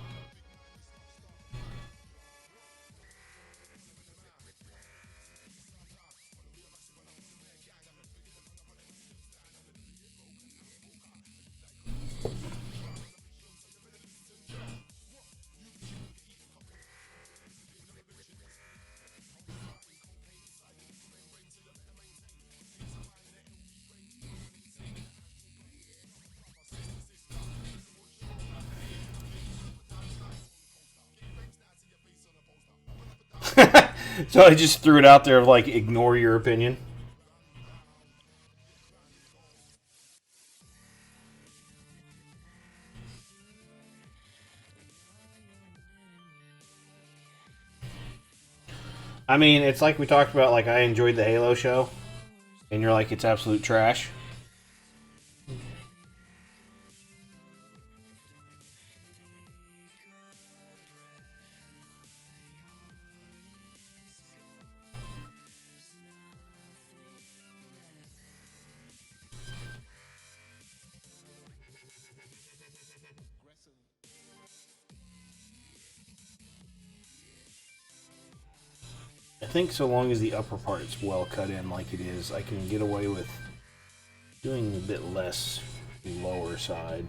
So I just threw it out there of like, ignore your opinion. I mean, it's like we talked about, like, I enjoyed the Halo show, and you're like, it's absolute trash. I think so long as the upper part's well cut in like it is, I can get away with doing a bit less lower side.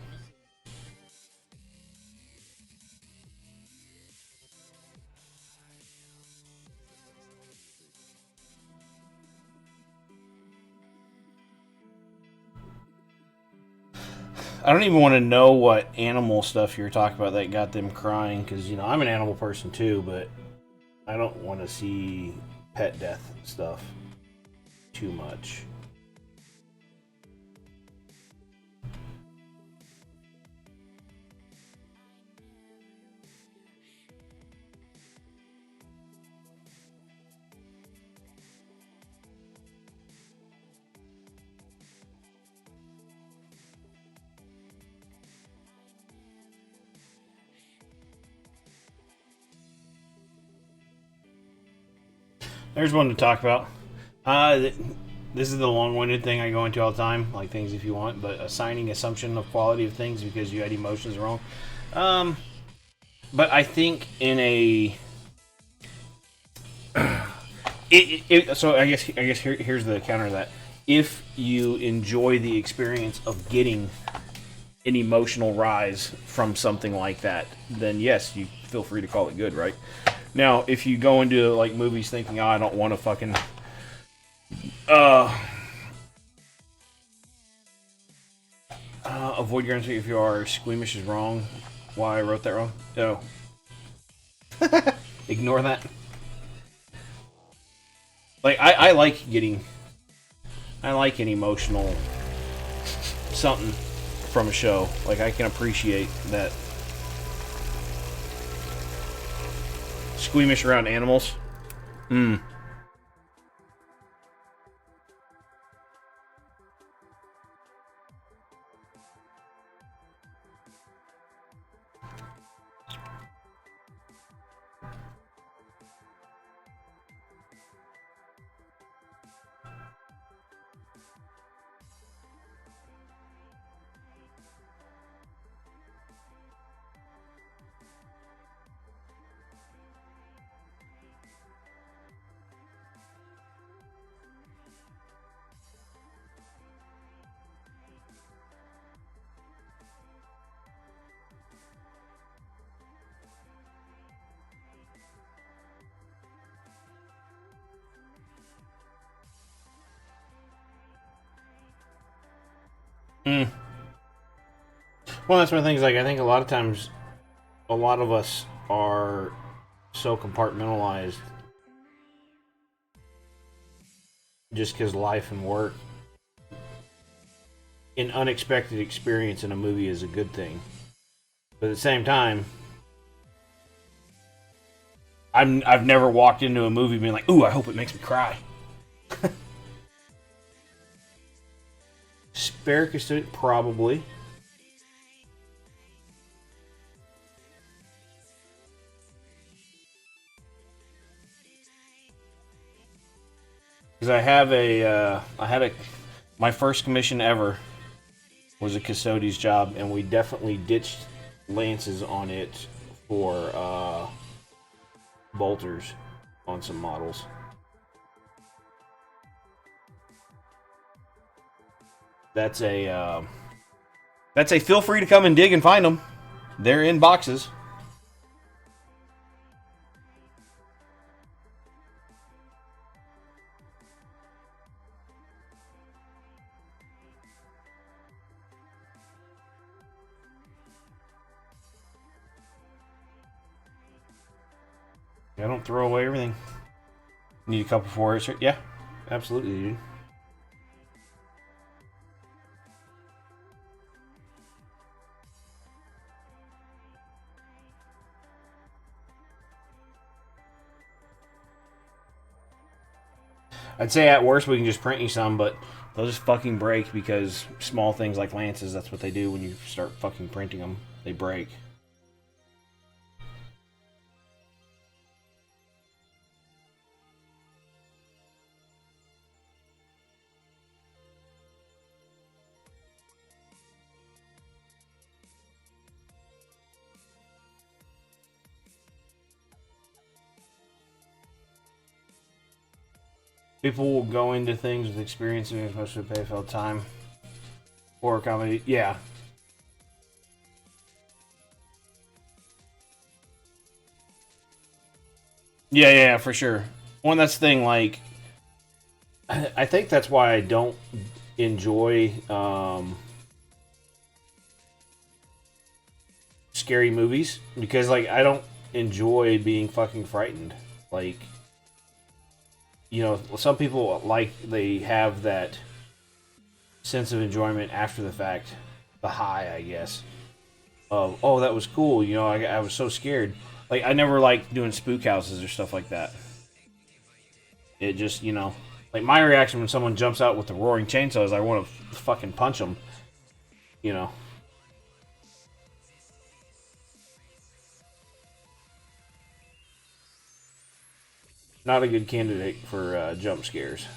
I don't even want to know what animal stuff you're talking about that got them crying, because, you know, I'm an animal person too, but I don't want to see pet death stuff too much. There's one to talk about. This is the long-winded thing I go into all the time, like things if you want, but assigning assumption of quality of things because you had emotions wrong. But I think in a... so I guess here's the counter to that. If you enjoy the experience of getting an emotional rise from something like that, then yes, you feel free to call it good, right? Now, if you go into like movies thinking, oh, I don't want to fucking avoid your answer if you are squeamish is wrong. Why I wrote that wrong? No. Ignore that. Like I like getting, I like an emotional something from a show. Like I can appreciate that. Squeamish around animals. Well, that's one of the things. Like I think a lot of times, a lot of us are so compartmentalized just because life and work. An unexpected experience in a movie is a good thing, but at the same time, I've never walked into a movie being like, "Ooh, I hope it makes me cry." Spare custodian, probably. Because I had my first commission ever was a custodian's job, and we definitely ditched lances on it for bolters on some models. That's a feel free to come and dig and find them. They're in boxes. I don't throw away everything. Need a couple for it? Yeah, absolutely, dude. I'd say at worst we can just print you some, but they'll just fucking break because small things like lances, that's what they do when you start fucking printing them. They break. People will go into things with experience and it's supposed to pay for time. Horror comedy, yeah. Yeah, for sure. Well, that's the thing, like, I think that's why I don't enjoy scary movies, because, like, I don't enjoy being fucking frightened. Like, you know, some people, like, they have that sense of enjoyment after the fact, the high, I guess, of, oh, that was cool, you know, I was so scared. Like, I never liked doing spook houses or stuff like that. It just, you know, like, my reaction when someone jumps out with the roaring chainsaw is I want to fucking punch them, you know. Not a good candidate for jump scares.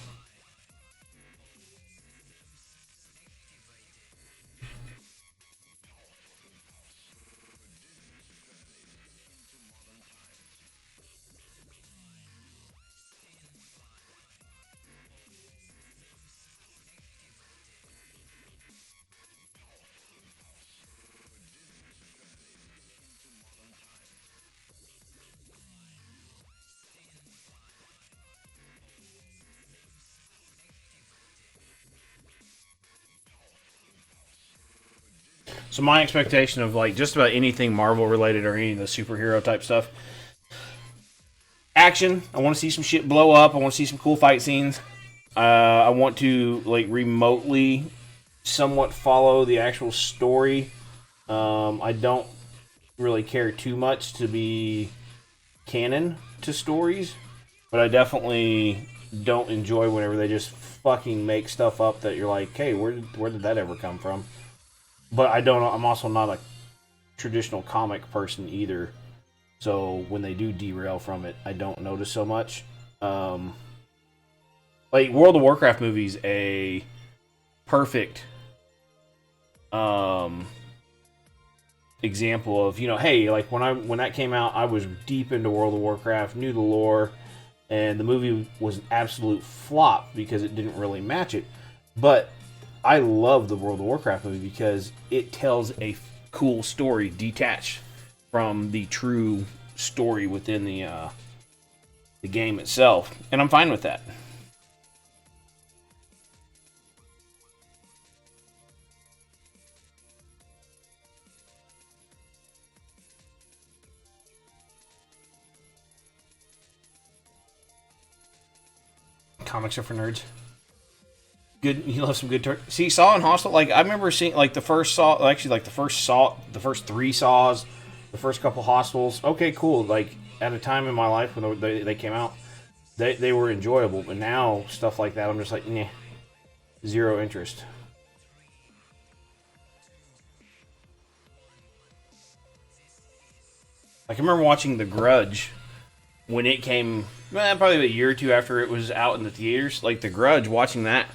So my expectation of, like, just about anything Marvel related or any of the superhero type stuff, action. I want to see some shit blow up. I want to see some cool fight scenes. I want to, like, remotely somewhat follow the actual story. I don't really care too much to be canon to stories, but I definitely don't enjoy whenever they just fucking make stuff up that you're like, hey, where did that ever come from? But I'm also not a traditional comic person either. So when they do derail from it, I don't notice so much. Like, World of Warcraft movies, a perfect example of, you know, hey, like, when that came out, I was deep into World of Warcraft, knew the lore, and the movie was an absolute flop because it didn't really match it. But I love the World of Warcraft movie because it tells a cool story detached from the true story within the game itself, and I'm fine with that. Comics are for nerds. Good, you love some good see, Saw and Hostel. Like, I remember seeing, like, the first Saw, actually, like, the first three Saws, the first couple Hostels. Okay, cool. Like, at a time in my life when they came out, they were enjoyable. But now stuff like that, I'm just like, nah, zero interest. Like, I remember watching The Grudge when it came, probably a year or two after it was out in the theaters. Like, The Grudge, watching that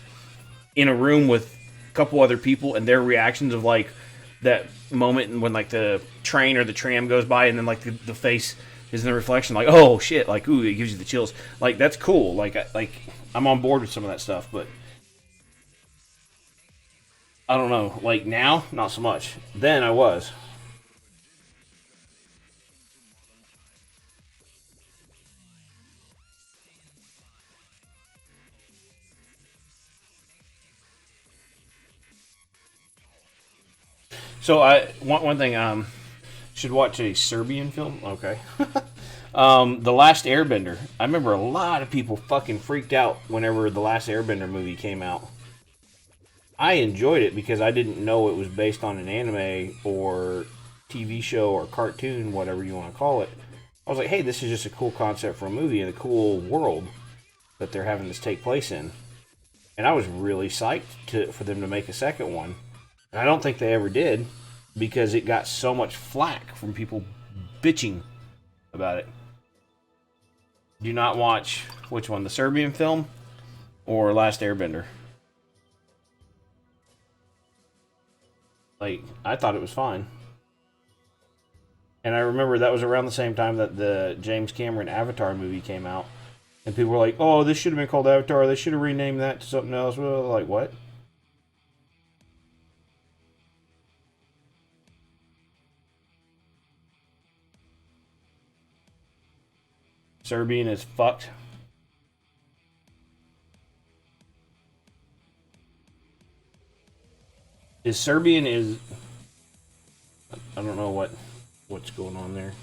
in a room with a couple other people and their reactions of, like, that moment when, like, the train or the tram goes by and then, like, the face is in the reflection, like, oh shit, like, ooh, it gives you the chills. Like, that's cool. Like I'm on board with some of that stuff, but I don't know. Like, now, not so much. Then I was. So one thing, should watch a Serbian film. Okay. The Last Airbender. I remember a lot of people fucking freaked out whenever the Last Airbender movie came out. I enjoyed it because I didn't know it was based on an anime or TV show or cartoon, whatever you want to call it. I was like, hey, this is just a cool concept for a movie and a cool world that they're having this take place in. And I was really psyched for them to make a second one. And I don't think they ever did because it got so much flack from people bitching about it. Do not watch, which one, the Serbian film or Last Airbender? Like, I thought it was fine. And I remember that was around the same time that the James Cameron Avatar movie came out. And people were like, oh, this should have been called Avatar. They should have renamed that to something else. Well, like, what? Serbian is fucked. Is Serbian is... I don't know what's going on there.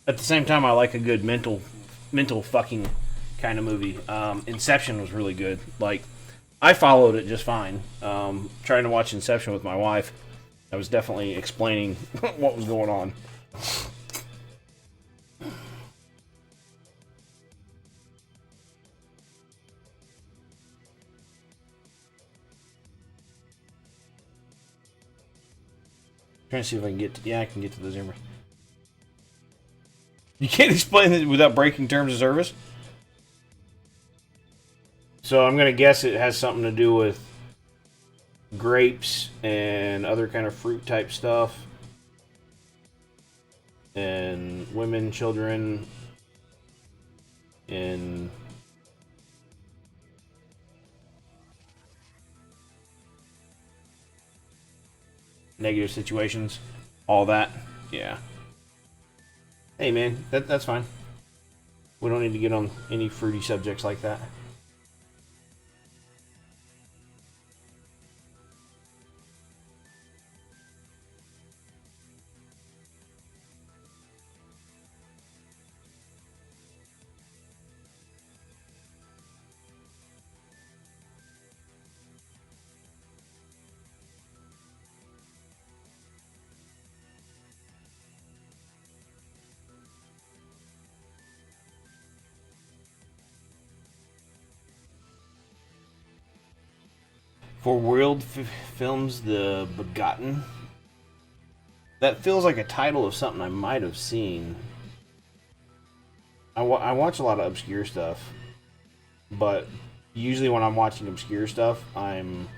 At the same time, I like a good mental fucking kind of movie. Inception was really good. Like, I followed it just fine. Trying to watch Inception with my wife, I was definitely explaining what was going on. Trying to see if I can get to... Yeah, I can get to the Zimmer. You can't explain it without breaking terms of service? So I'm going to guess it has something to do with grapes and other kind of fruit type stuff. And women, children, and negative situations. All that. Yeah. Hey man, that's fine. We don't need to get on any fruity subjects like that. For World Films, The Begotten. That feels like a title of something I might have seen. I watch a lot of obscure stuff, but usually when I'm watching obscure stuff, I'm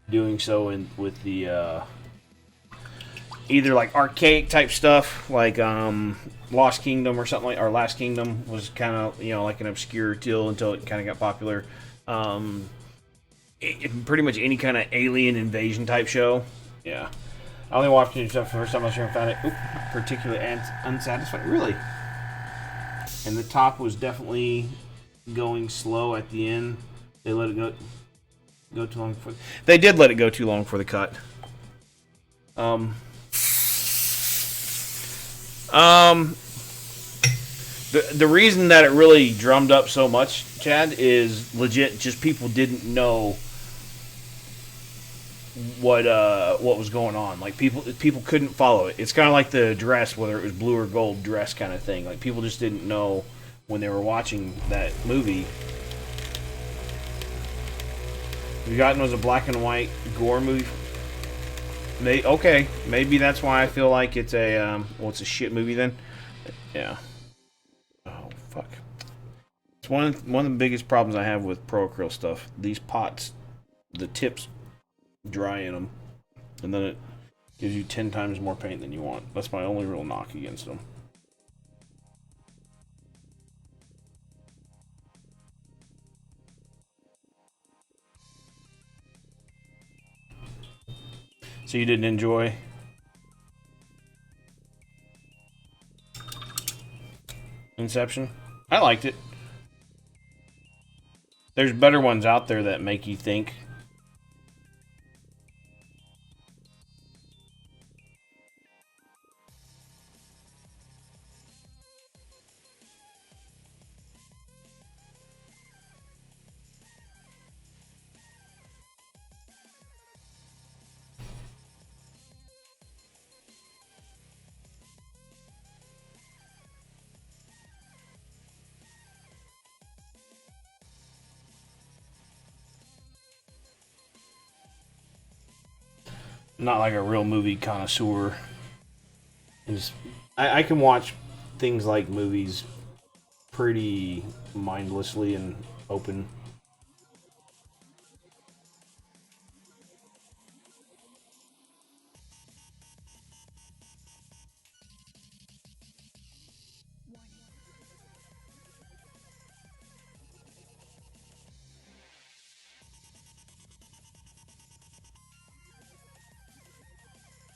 doing so with the either like archaic type stuff, like Lost Kingdom or something like, or Last Kingdom was kind of, you know, like an obscure deal until it kind of got popular. Pretty much any kind of alien invasion type show. Yeah. I only watched it stuff the first time I was here and found it particularly unsatisfying. Really? And the top was definitely going slow at the end. They let it go too long for... They did let it go too long for the cut. The reason that it really drummed up so much, Chad, is legit just people didn't know what was going on. Like people couldn't follow it. It's kind of like the dress, whether it was blue or gold dress kind of thing. Like people just didn't know when they were watching that movie. Begotten was a black and white gore movie. Maybe that's why I feel like it's a it's a shit movie then. Yeah. Oh fuck. It's one of the biggest problems I have with pro acrylic stuff. These pots, the tips dry in them, and then it gives you 10 times more paint than you want. That's my only real knock against them. So you didn't enjoy? Inception. I liked it. There's better ones out there that make you think. Not like a real movie connoisseur. And just, I can watch things like movies pretty mindlessly and open.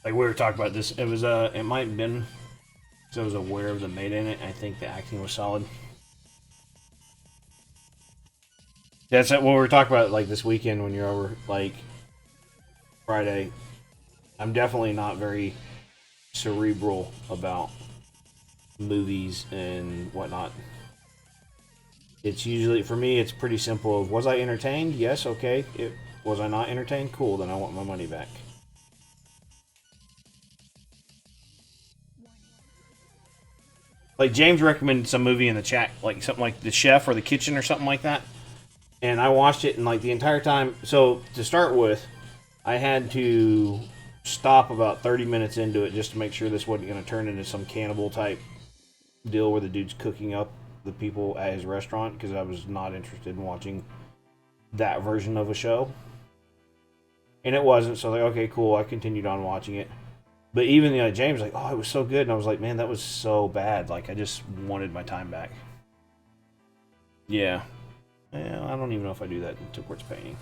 Like we were talking about this, it was it might have been because I was aware of the maid in it. I think the acting was solid. That's what we were talking about like this weekend when you're over like Friday. I'm definitely not very cerebral about movies and whatnot. It's usually for me it's pretty simple. Was I entertained? Yes, okay. Was I not entertained? Cool, then I want my money back. Like James recommended some movie in the chat, like something like The Chef or The Kitchen or something like that. And I watched it and like the entire time. So to start with, I had to stop about 30 minutes into it just to make sure this wasn't going to turn into some cannibal type deal where the dude's cooking up the people at his restaurant, because I was not interested in watching that version of a show. And it wasn't, so like, okay, cool. I continued on watching it. But even James was like, oh, it was so good. And I was like, man, that was so bad. Like, I just wanted my time back. Yeah. Yeah, I don't even know if I do that towards painting.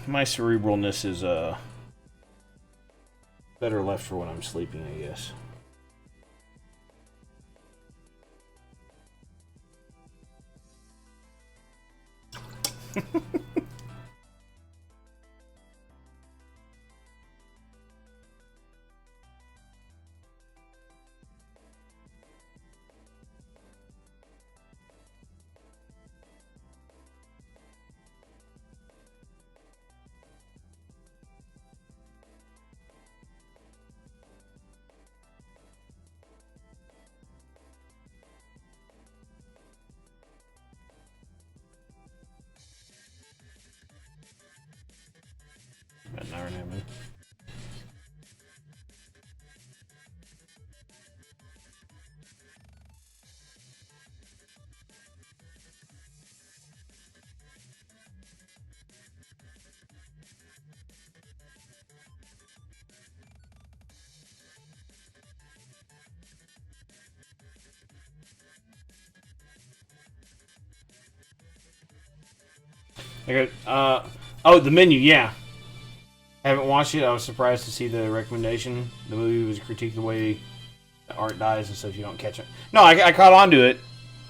My cerebralness is better left for when I'm sleeping, I guess. About an hour and a half minutes. I got, oh, the menu, yeah. Haven't watched it. I was surprised to see the recommendation. The movie was critique the way the art dies and stuff. You don't catch it. No, I caught on to it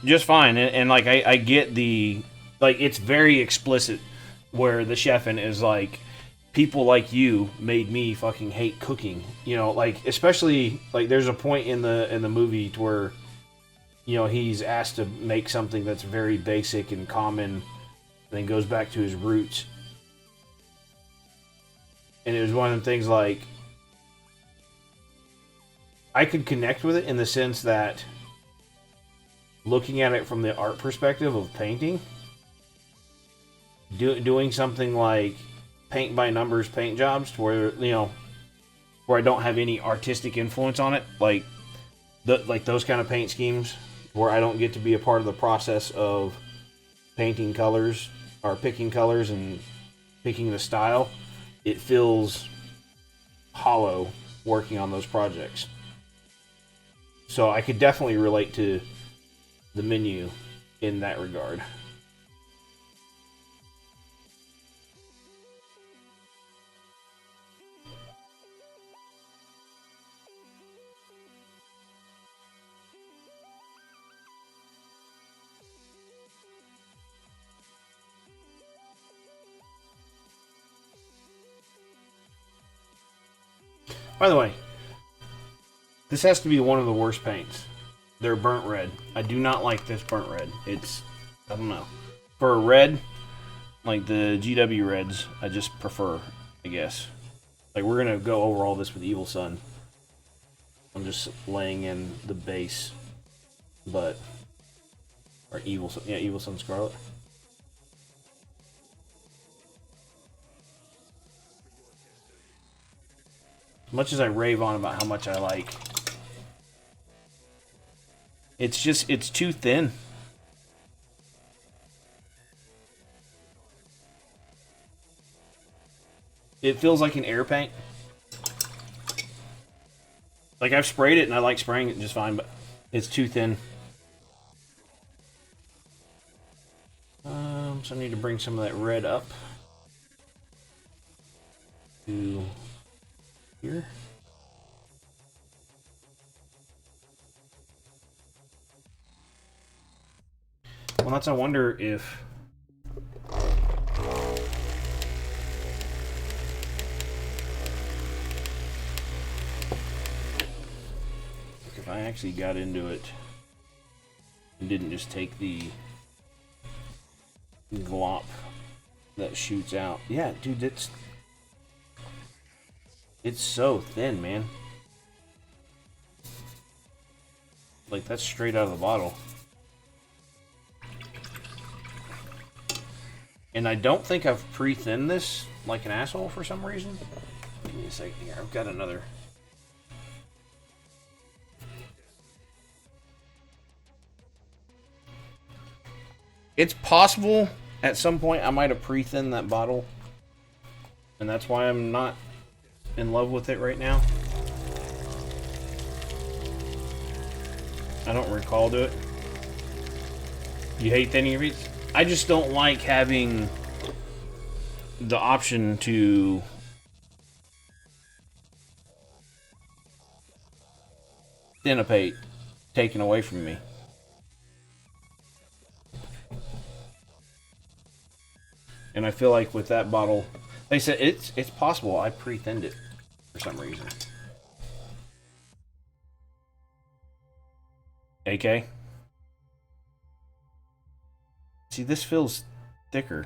just fine. And like, I get the... Like, it's very explicit where the chef in is like, people like you made me fucking hate cooking. You know, like, especially... Like, there's a point in the movie to where, you know, he's asked to make something that's very basic and common, and then goes back to his roots. And it was one of the things like, I could connect with it in the sense that looking at it from the art perspective of painting, doing something like paint by numbers paint jobs to where, you know, where I don't have any artistic influence on it, like those kind of paint schemes where I don't get to be a part of the process of painting colors or picking colors and picking the style. It feels hollow working on those projects. So I could definitely relate to the menu in that regard. By the way, this has to be one of the worst paints. They're burnt red. I do not like this burnt red. It's, I don't know. For a red, like the GW reds, I just prefer, I guess. Like, we're going to go over all this with Evil Sun. I'm just laying in the base. But, or Evil Sun, yeah, Evil Sun Scarlet. As much as I rave on about how much I like, it's just, it's too thin. It feels like an air paint. Like, I've sprayed it and I like spraying it just fine, but it's too thin. So I need to bring some of that red up to here. Well, that's, I wonder if I actually got into it and didn't just take the glop that shoots out. Yeah, dude, it's so thin, man. Like, that's straight out of the bottle. And I don't think I've pre-thinned this like an asshole for some reason. Give me a second here. I've got another. It's possible at some point I might have pre-thinned that bottle. And that's why I'm not in love with it right now. I don't recall doing it. You hate thinning your beads? I just don't like having the option to thin a paint taken away from me. And I feel like with that bottle, they said it's possible I pre-thinned it for some reason. AK? See, this feels thicker.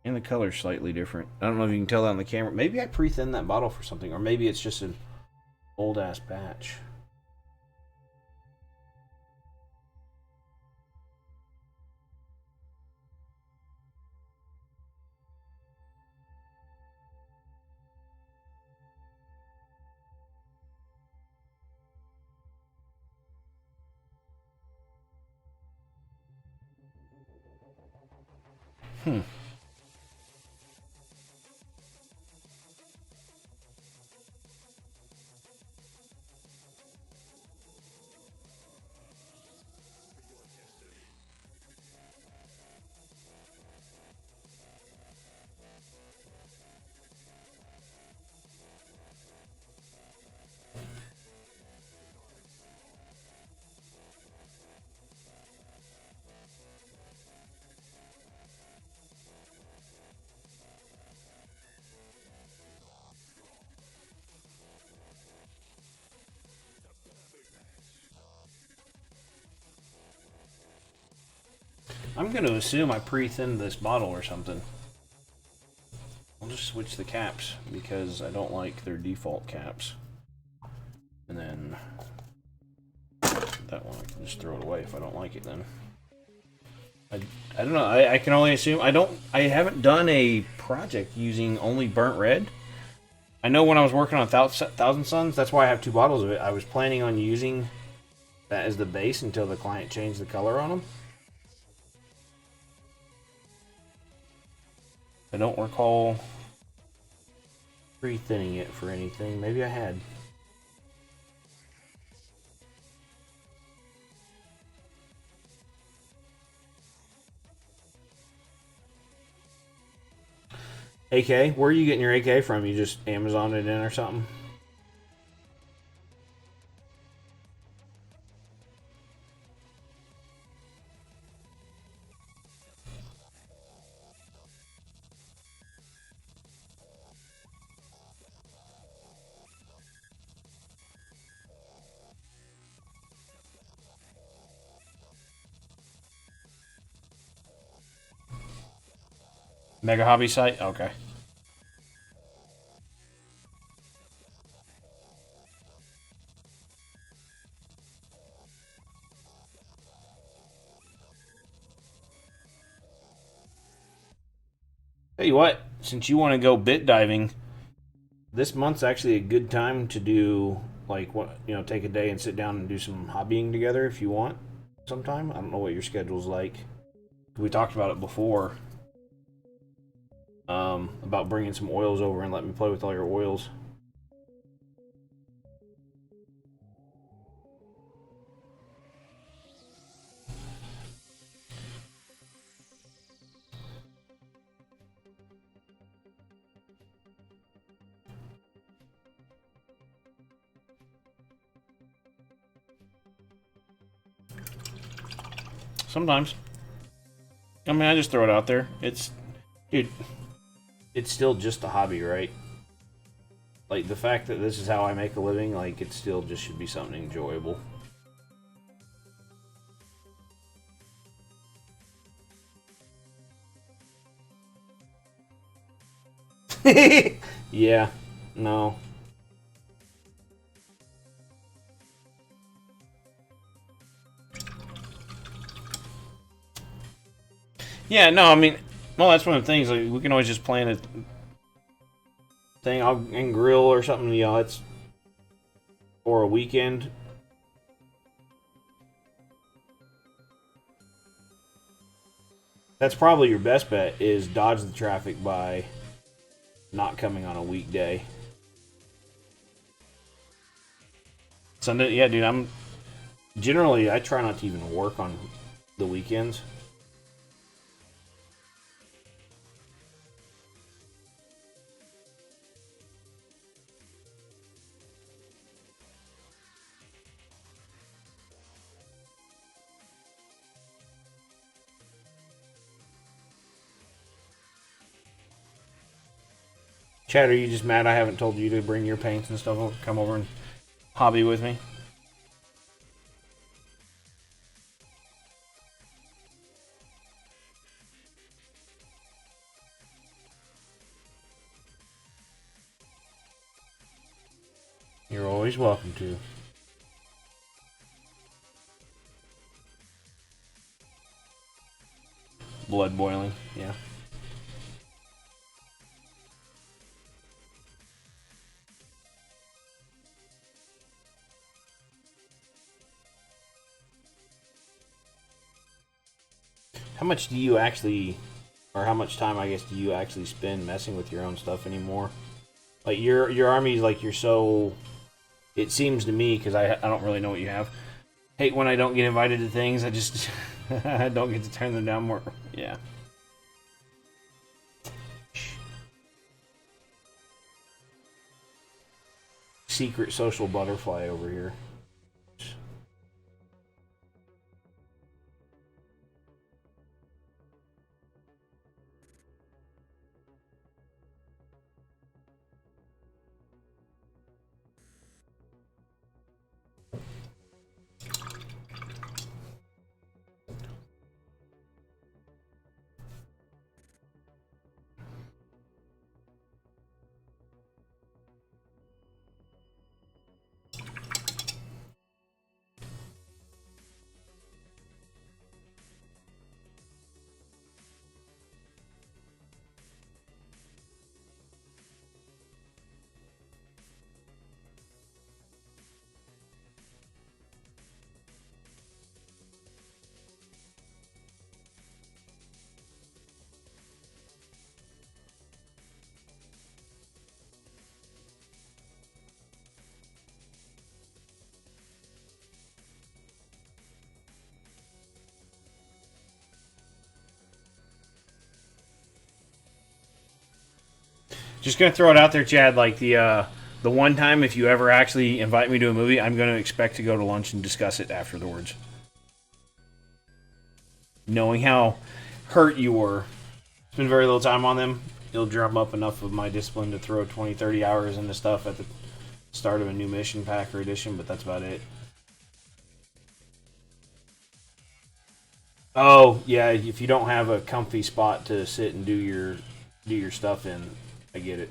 And the color's slightly different. I don't know if you can tell that on the camera. Maybe I pre-thinned that bottle for something, or maybe it's just an old-ass batch. I'm going to assume I pre-thinned this bottle or something. I'll just switch the caps because I don't like their default caps. And then that one I can just throw it away if I don't like it then. I don't know. I can only assume. I haven't done a project using only burnt red. I know when I was working on Thousand Suns, that's why I have two bottles of it. I was planning on using that as the base until the client changed the color on them. I don't recall Pre-thinning it for anything. Maybe I had. AK? Where are you getting your AK from? You just Amazon it in or something? Mega Hobby site? Okay. Tell you what, since you want to go bit diving, this month's actually a good time to do, like, what, you know, take a day and sit down and do some hobbying together if you want sometime. I don't know what your schedule's like. We talked about it before, about bringing some oils over and letting me play with all your oils. Sometimes. I mean, I just throw it out there. Dude, it's still just a hobby, right? Like, the fact that this is how I make a living, like, it still just should be something enjoyable. Yeah, no. Yeah, no, I mean, well, that's one of the things. Like, we can always just plan a thing and grill or something. You know, it's or a weekend. That's probably your best bet. Is dodge the traffic by not coming on a weekday. Sunday, yeah, dude. I try not to even work on the weekends. Chad, are you just mad I haven't told you to bring your paints and stuff over, come over and hobby with me? You're always welcome to. Blood boiling, yeah. How much do you actually, or how much time, I guess, do you actually spend messing with your own stuff anymore? Like, your army's like, you're so, it seems to me, because I don't really know what you have. Hate when I don't get invited to things. I just I don't get to turn them down more. Yeah. Secret social butterfly over here. Just gonna throw it out there, Chad. Like the one time, if you ever actually invite me to a movie, I'm gonna expect to go to lunch and discuss it afterwards. Knowing how hurt you were, spend very little time on them. You'll drum up enough of my discipline to throw 20, 30 hours into stuff at the start of a new mission pack or edition, but that's about it. Oh, yeah, if you don't have a comfy spot to sit and do your stuff in, I get it.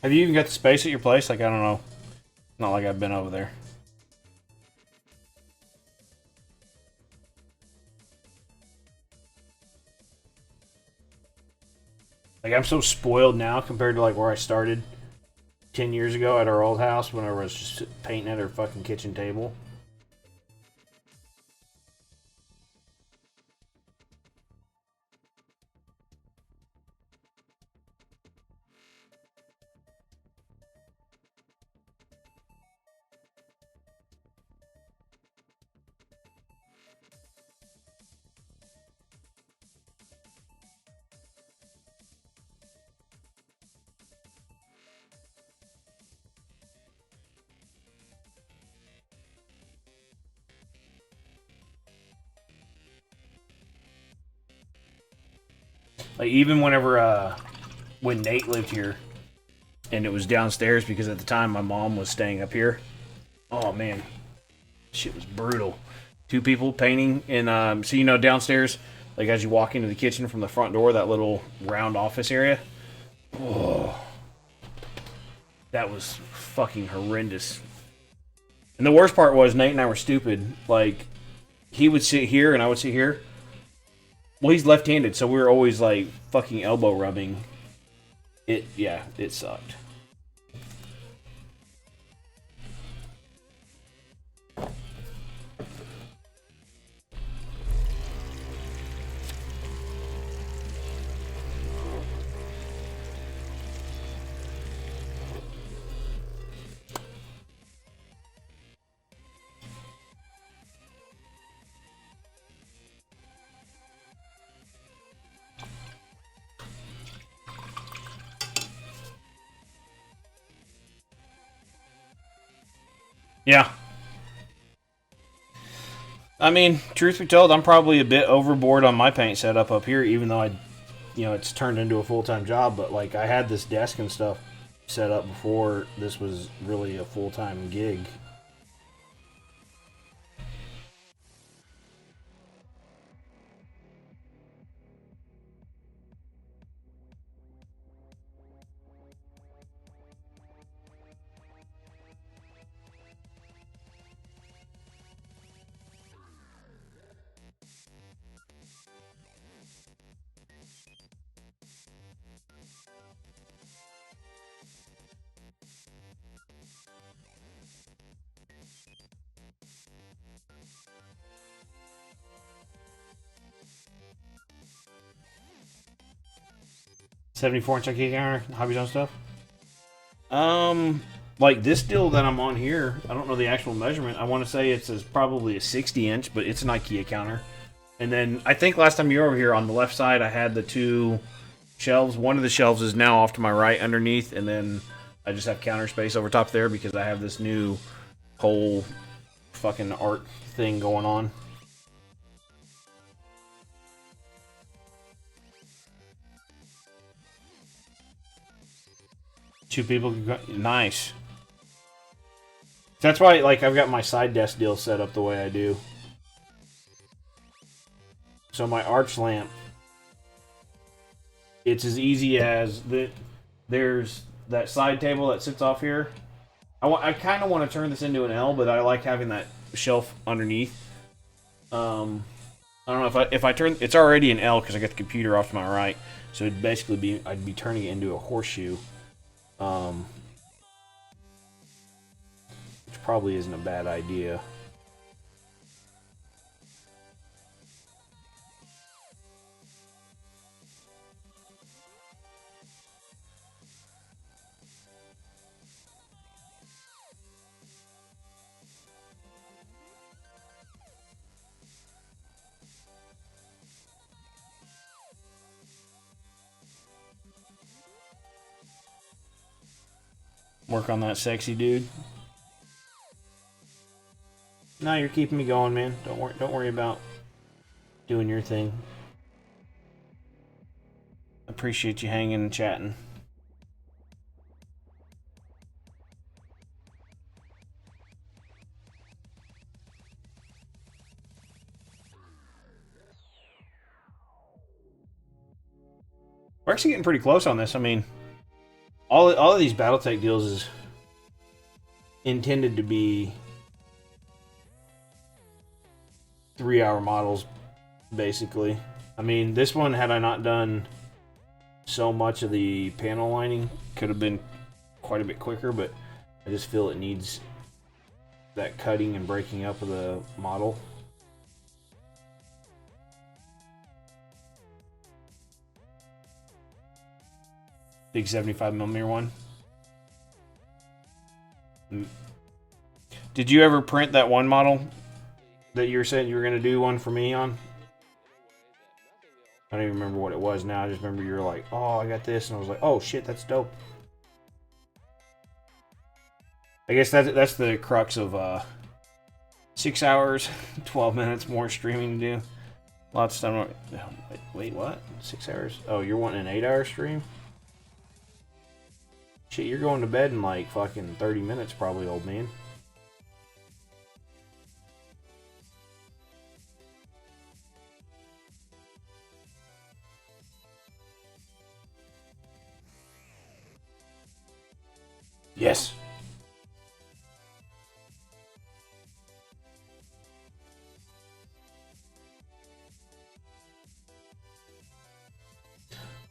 Have you even got the space at your place? Like, I don't know. Not like I've been over there. Like, I'm so spoiled now compared to, like, where I started 10 years ago at our old house when I was just painting at our fucking kitchen table. Like, even whenever, when Nate lived here, and it was downstairs because at the time my mom was staying up here. Oh, man. Shit was brutal. Two people painting, and, so, you know, downstairs, like, as you walk into the kitchen from the front door, that little round office area. Oh. That was fucking horrendous. And the worst part was Nate and I were stupid. Like, he would sit here and I would sit here. Well, he's left-handed, so we were always, like, fucking elbow rubbing. It sucked. Yeah. I mean, truth be told, I'm probably a bit overboard on my paint setup up here, even though it's turned into a full-time job. But, like, I had this desk and stuff set up before this was really a full-time gig. $74-inch key counter, hobby zone stuff. Like this deal that I'm on here, I don't know the actual measurement. I want to say it's probably a 60-inch, but it's an IKEA counter. And then I think last time you were over here on the left side, I had the two shelves. One of the shelves is now off to my right underneath, and then I just have counter space over top there because I have this new whole fucking art thing going on. Two people can go. Nice. That's why, like, I've got my side desk deal set up the way I do. So my arch lamp, it's as easy as there's that side table that sits off here. I kind of want to turn this into an L, but I like having that shelf underneath. I don't know if I turn, it's already an L because I got the computer off to my right, so it'd basically be, I'd be turning it into a horseshoe. Which probably isn't a bad idea. Work on that sexy dude. No, you're keeping me going, man. Don't worry about doing your thing. Appreciate you hanging and chatting. We're actually getting pretty close on this. I mean, all of these Battletech deals is intended to be 3-hour models, basically. I mean, this one, had I not done so much of the panel lining, could have been quite a bit quicker, but I just feel it needs that cutting and breaking up of the model. Big 75mm one. Did you ever print that one model that you were saying you were going to do one for me on? I don't even remember what it was now. I just remember you were like, oh, I got this. And I was like, oh, shit, that's dope. I guess that's the crux of 6 hours, 12 minutes more streaming to do. Lots of time. Wait, what? 6 hours? Oh, you're wanting an 8-hour stream? Shit, you're going to bed in like fucking 30 minutes probably, old man. Yes.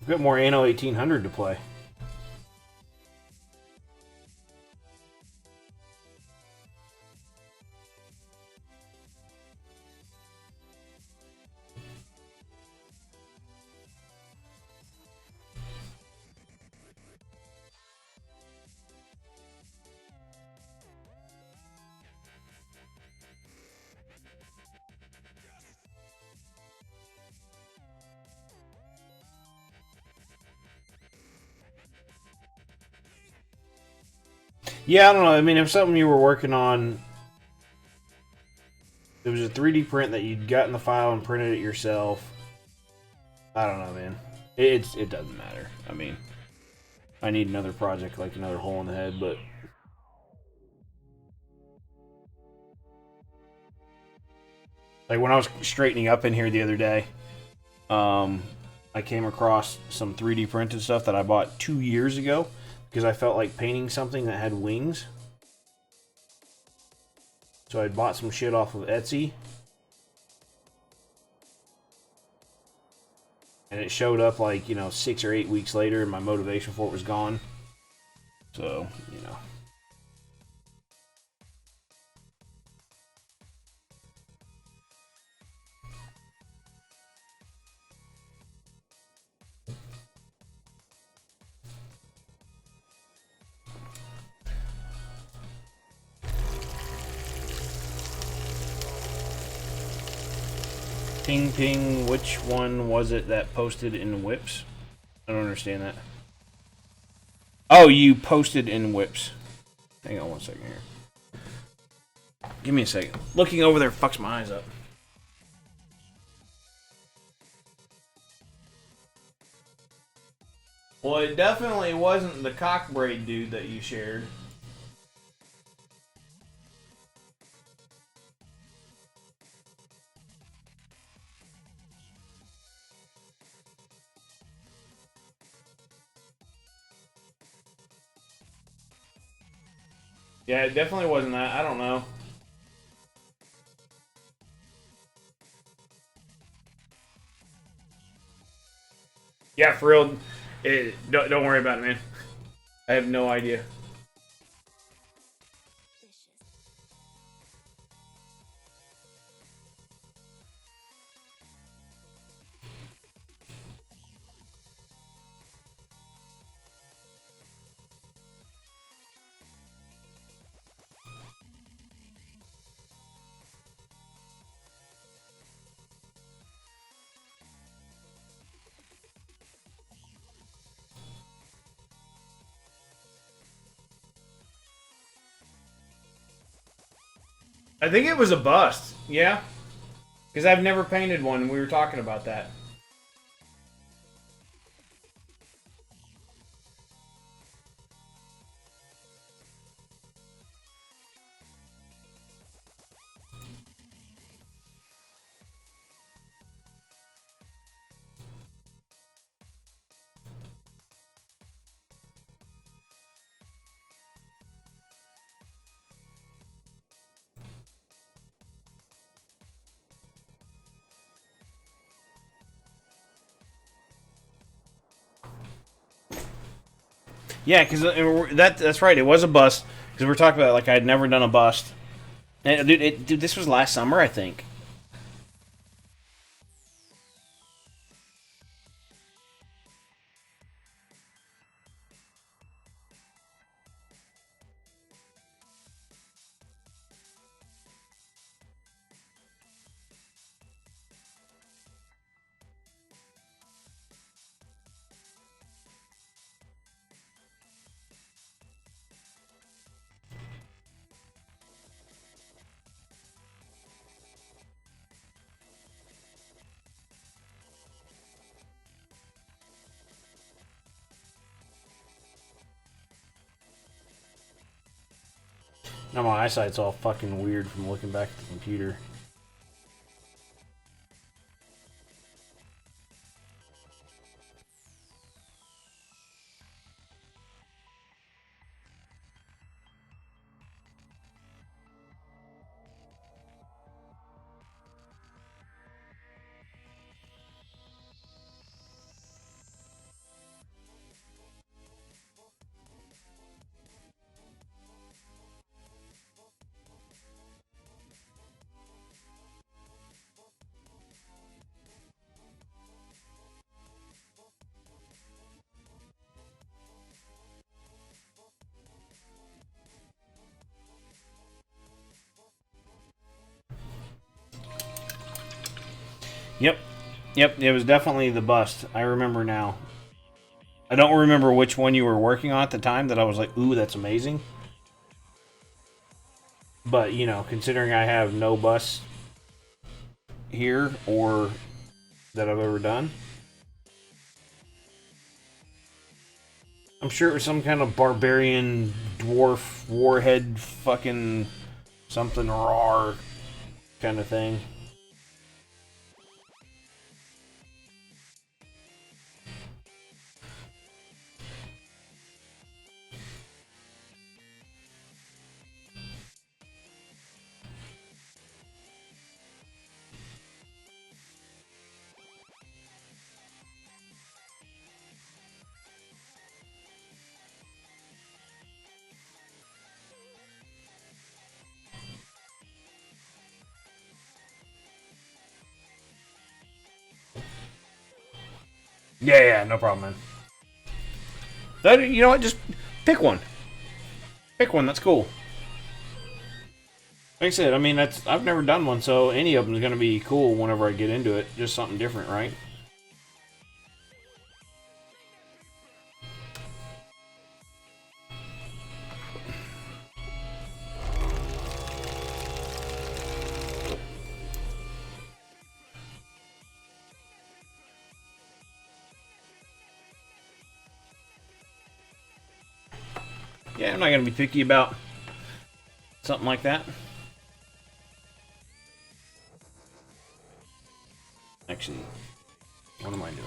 We've got more Anno 1800 to play. Yeah, I don't know. I mean, if something you were working on, it was a 3D print that you'd gotten the file and printed it yourself. I don't know, man. It doesn't matter. I mean, I need another project, like another hole in the head, but like when I was straightening up in here the other day, I came across some 3D printed stuff that I bought 2 years ago because I felt like painting something that had wings. So I bought some shit off of Etsy. And it showed up like, 6 or 8 weeks later and my motivation for it was gone. So, Ping ping, which one was it that posted in Whips? I don't understand that. Oh, you posted in Whips. Hang on one second here. Give me a second. Looking over there fucks my eyes up. Well, it definitely wasn't the cock braid dude that you shared. Yeah, it definitely wasn't that. I don't know. Yeah, for real. Don't worry about it, man. I have no idea. I think it was a bust. Yeah. Because I've never painted one, and we were talking about that. Yeah, because that's right. It was a bust. Because we were talking about it like I had never done a bust. And, dude, this was last summer, I think. Now my eyesight's all fucking weird from looking back at the computer. Yep. Yep, it was definitely the bust. I remember now. I don't remember which one you were working on at the time that I was like, ooh, that's amazing. But, you know, considering I have no bust here or that I've ever done, I'm sure it was some kind of barbarian dwarf warhead fucking something raw kind of thing. Yeah, no problem, man. That, you know what? Just pick one. Pick one. That's cool. Like I said, I mean, I've never done one, so any of them is going to be cool whenever I get into it. Just something different, right? Yeah, I'm not going to be picky about something like that. Actually, what am I doing?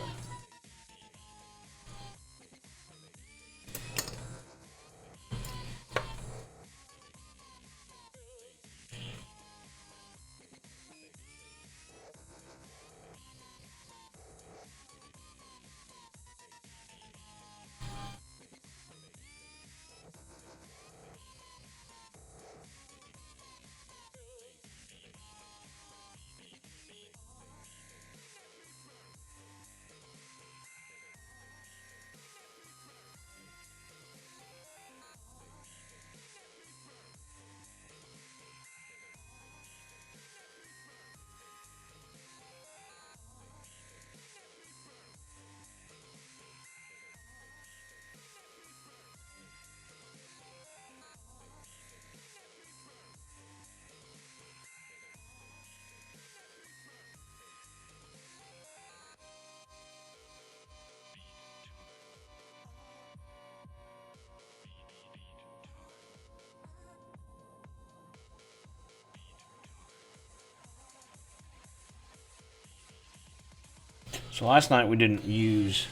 So last night we didn't use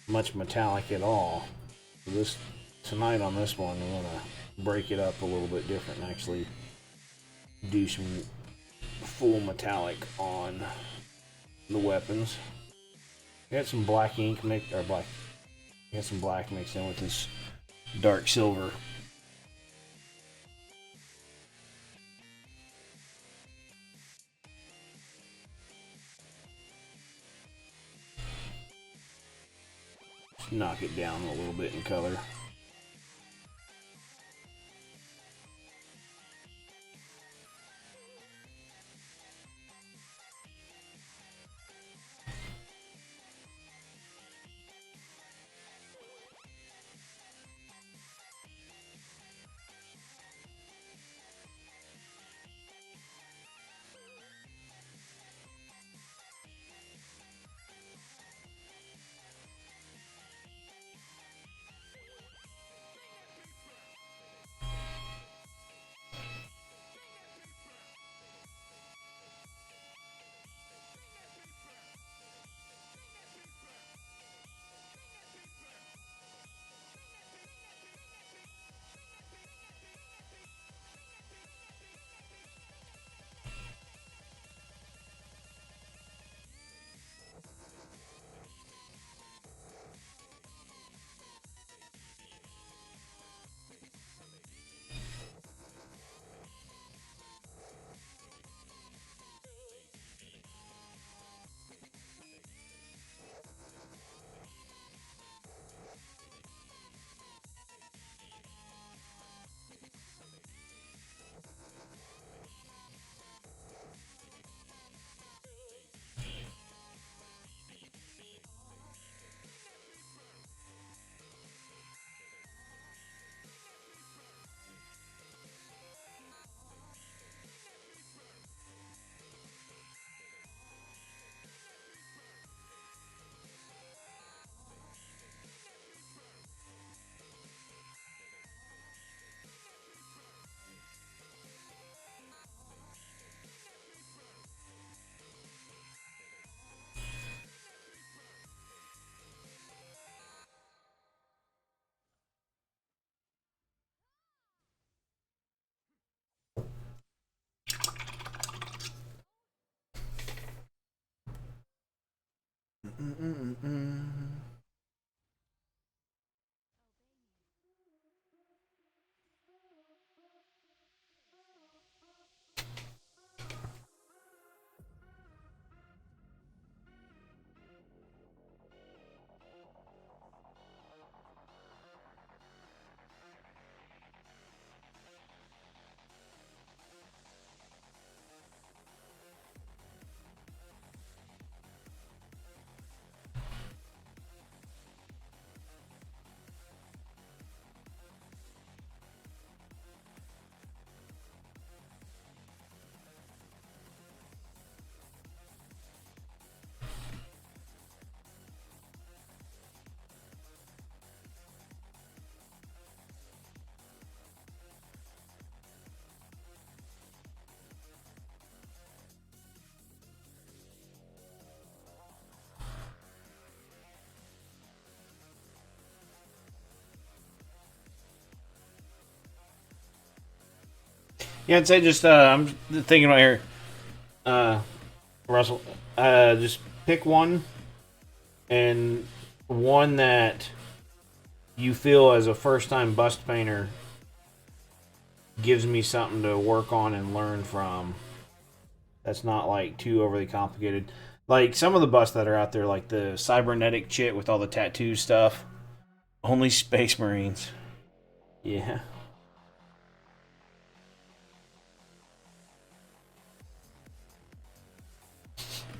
much metallic at all. So tonight on this one, we're gonna break it up a little bit different and actually do some full metallic on the weapons. We had some black ink mixed, or black. We had some black mixed in with this dark silver. Just knock it down a little bit in color. Yeah, I'd say just I'm thinking about here, Russell. Just pick one, and one that you feel as a first-time bust painter gives me something to work on and learn from. That's not like too overly complicated. Like some of the busts that are out there, like the cybernetic chit with all the tattoo stuff. Only Space Marines. Yeah.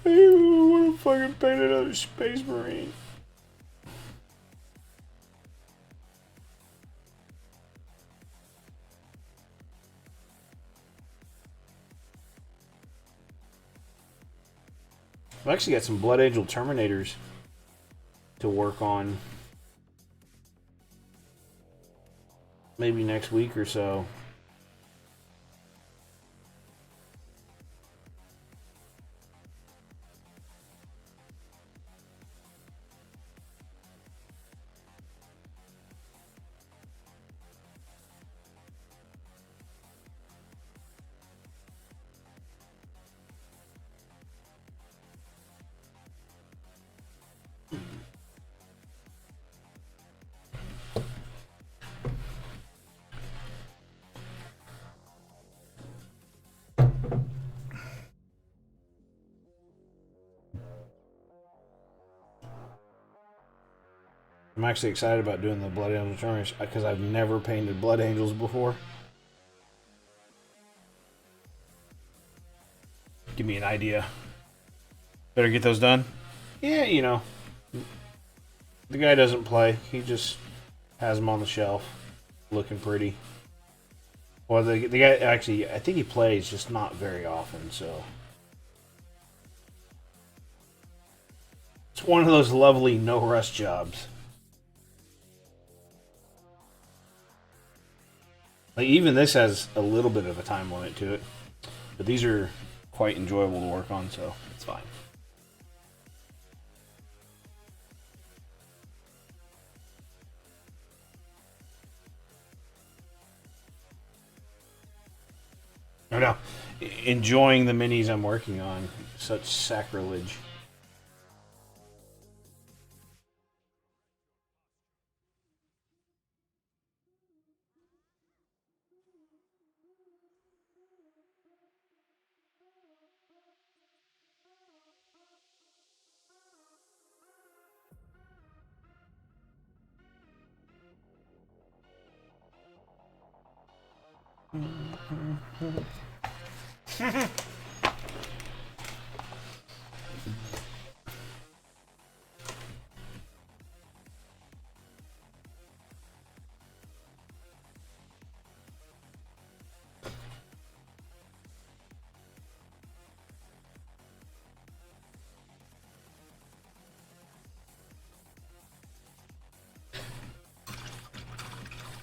I want to fucking paint another Space Marine. I've actually got some Blood Angel Terminators to work on. Maybe next week or so. I'm actually excited about doing the Blood Angel Terminators because I've never painted Blood Angels before. Give me an idea. Better get those done? Yeah, you know. The guy doesn't play. He just has them on the shelf. Looking pretty. Well, the guy actually, I think he plays, just not very often, so. It's one of those lovely no-rust jobs. Like, even this has a little bit of a time limit to it. But these are quite enjoyable to work on, so it's fine. I know. Enjoying the minis I'm working on. Such sacrilege.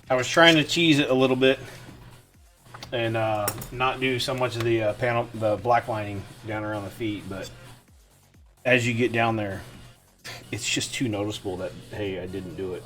I was trying to cheese it a little bit and not do so much of the panel, the black lining down around the feet, but as you get down there, it's just too noticeable that, hey, I didn't do it.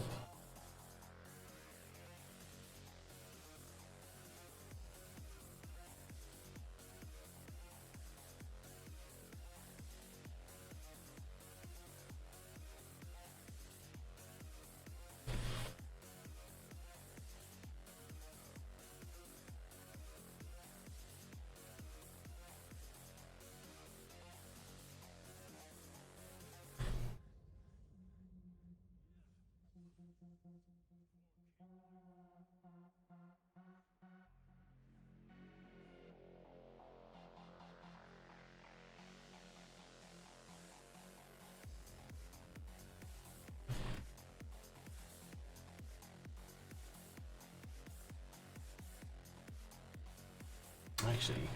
Actually,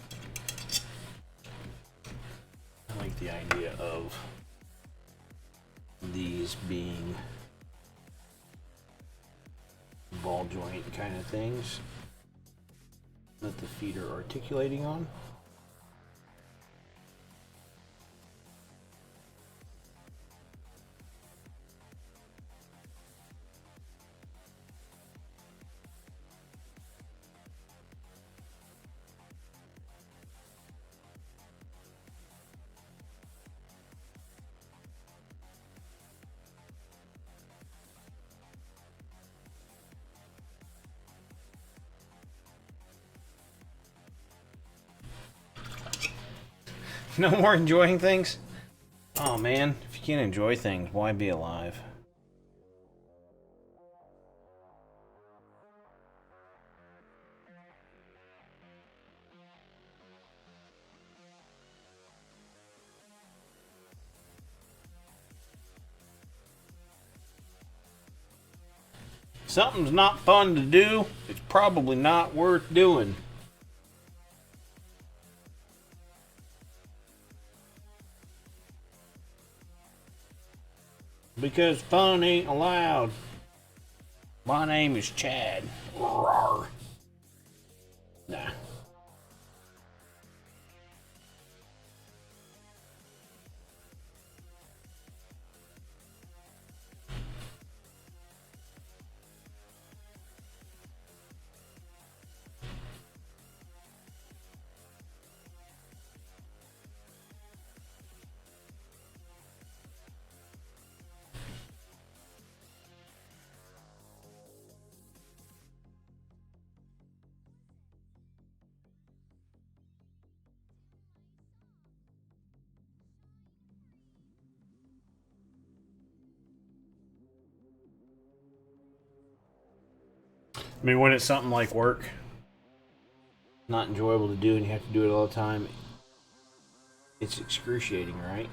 I like the idea of these being ball joint kind of things that the feet are articulating on. No more enjoying things? Oh man, if you can't enjoy things, why be alive? Something's not fun to do, it's probably not worth doing. Because fun ain't allowed. My name is Chad. Rawr. Nah. I mean, when it's something like work, not enjoyable to do and you have to do it all the time, it's excruciating, right?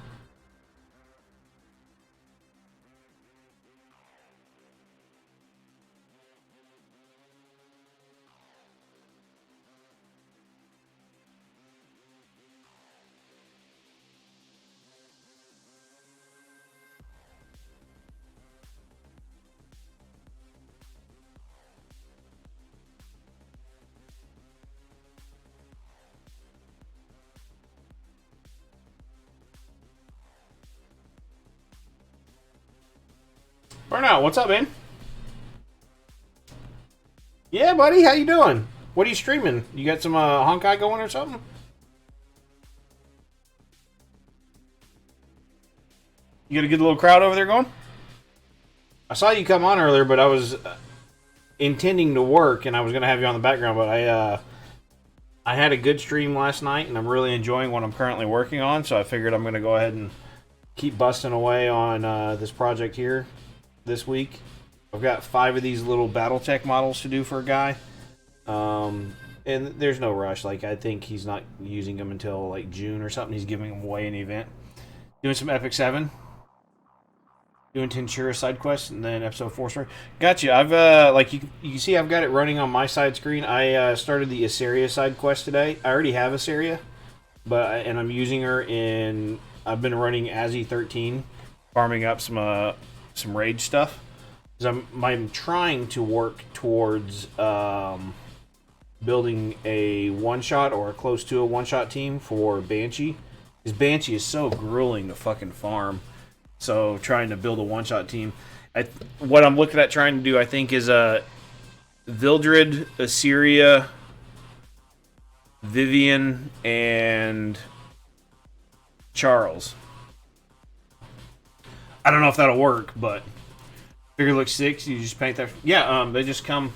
Burnout, what's up, man? Yeah, buddy, how you doing? What are you streaming? You got some Honkai going or something? You got a good little crowd over there going? I saw you come on earlier, but I was intending to work, and I was going to have you on the background, but I had a good stream last night, and I'm really enjoying what I'm currently working on, so I figured I'm going to go ahead and keep busting away on this project here this week. I've got 5 of these little Battletech models to do for a guy, and there's no rush. Like, I think he's not using them until like June or something. He's giving them away in the event. Doing some Epic 7, doing Tenshira side quests, and then episode 4 story. Gotcha. I've like you can see, I've got it running on my side screen. I started the Assyria side quest today. I already have Assyria, and I'm using her in. I've been running Azzy 13, farming up some rage stuff. Because I'm trying to work towards building a one-shot or close to a one-shot team for Banshee. Because Banshee is so grueling to fucking farm. So trying to build a one-shot team. What I'm looking at trying to do, I think, is Vildred, Assyria, Vivian, and Charles. I don't know if that'll work, but figure look 6. You just paint that. Yeah, they just come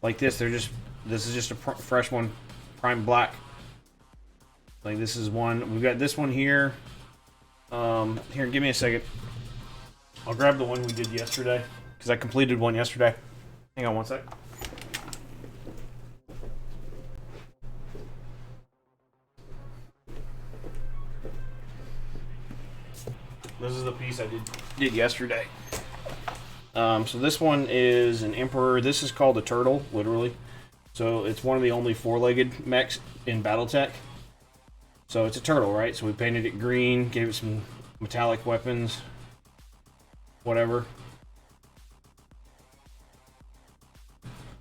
like this. This is just a fresh one, prime black. Like this is one. We've got this one here. Here, give me a second. I'll grab the one we did yesterday because I completed one yesterday. Hang on one sec. This is the piece I did yesterday. So this one is an Emperor. This is called a turtle, literally. So it's one of the only 4-legged mechs in Battletech. So it's a turtle, right? So we painted it green, gave it some metallic weapons, whatever.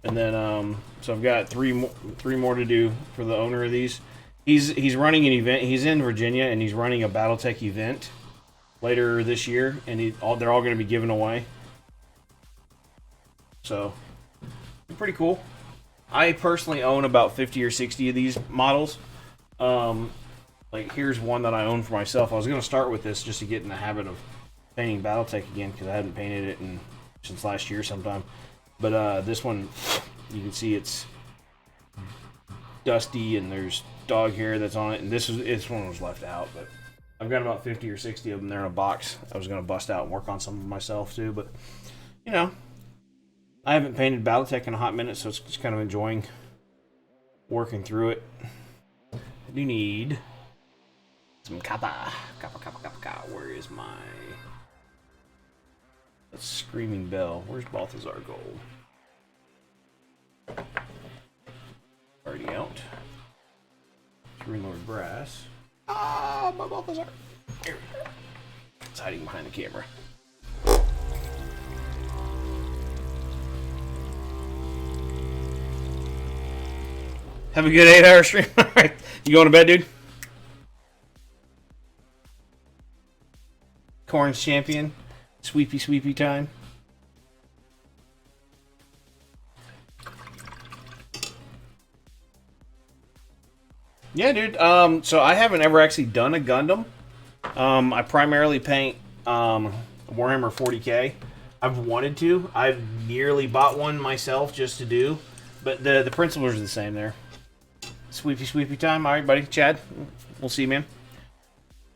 And then, so I've got three more to do for the owner of these. He's running an event. He's in Virginia, and he's running a Battletech event later this year, and they're all going to be given away. So, pretty cool. I personally own about 50 or 60 of these models. Like, here's one that I own for myself. I was going to start with this just to get in the habit of painting Battletech again, because I hadn't painted it since last year sometime. But this one, you can see it's dusty and there's dog hair that's on it. And this one was left out, but I've got about 50 or 60 of them there in a box. I was going to bust out and work on some of them myself too, but you know, I haven't painted Battletech in a hot minute, so it's just kind of enjoying working through it. I do need some kappa. Where is my Screaming Bell? Where's Balthazar Gold? Already out. Three Lord Brass. Ah, my Balthazar. Here we go. It's hiding behind the camera. Have a good 8-hour stream. Alright. You going to bed, dude? Corn's champion. Sweepy time. Yeah, dude. So I haven't ever actually done a Gundam. I primarily paint Warhammer 40K. I've wanted to. I've nearly bought one myself just to do, but the principles are the same there. Sweepy time. All right, buddy. Chad, we'll see you, man.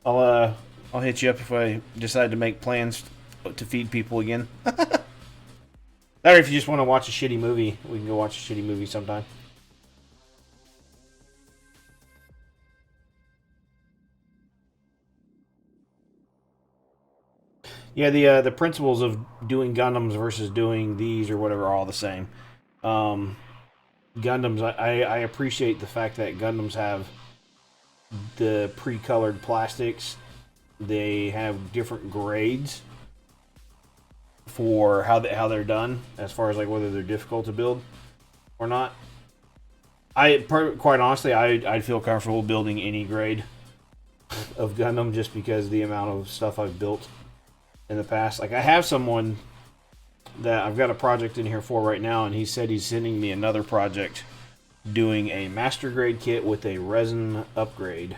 I'll hit you up if I decide to make plans to feed people again. Or if you just want to watch a shitty movie, we can go watch a shitty movie sometime. Yeah, the principles of doing Gundams versus doing these or whatever are all the same. Gundams, I appreciate the fact that Gundams have the pre-colored plastics. They have different grades for how they're done, as far as like whether they're difficult to build or not. Quite honestly, I'd feel comfortable building any grade of Gundam just because the amount of stuff I've built in the past. Like I have someone that I've got a project in here for right now, and he said he's sending me another project doing a master grade kit with a resin upgrade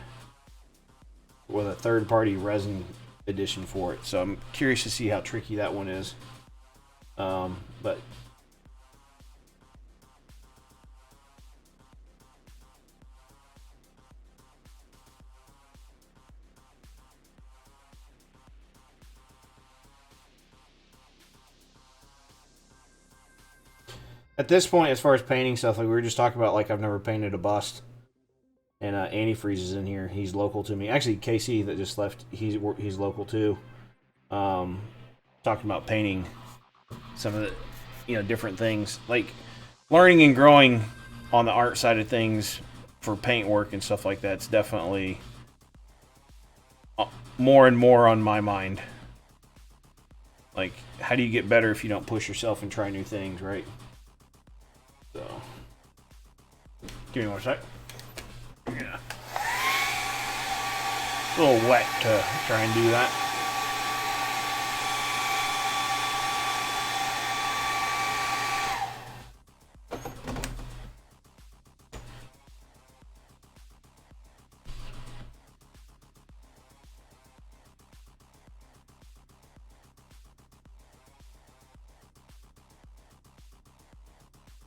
with a third-party resin edition for it. So I'm curious to see how tricky that one is. But at this point, as far as painting stuff, like we were just talking about, like I've never painted a bust. And Antifreeze is in here. He's local to me. Actually, KC that just left, he's local too. Talking about painting some of the, different things. Like learning and growing on the art side of things for paint work and stuff like that's definitely more and more on my mind. Like, how do you get better if you don't push yourself and try new things, right? So, give me one sec. Yeah. A little wet to try and do that.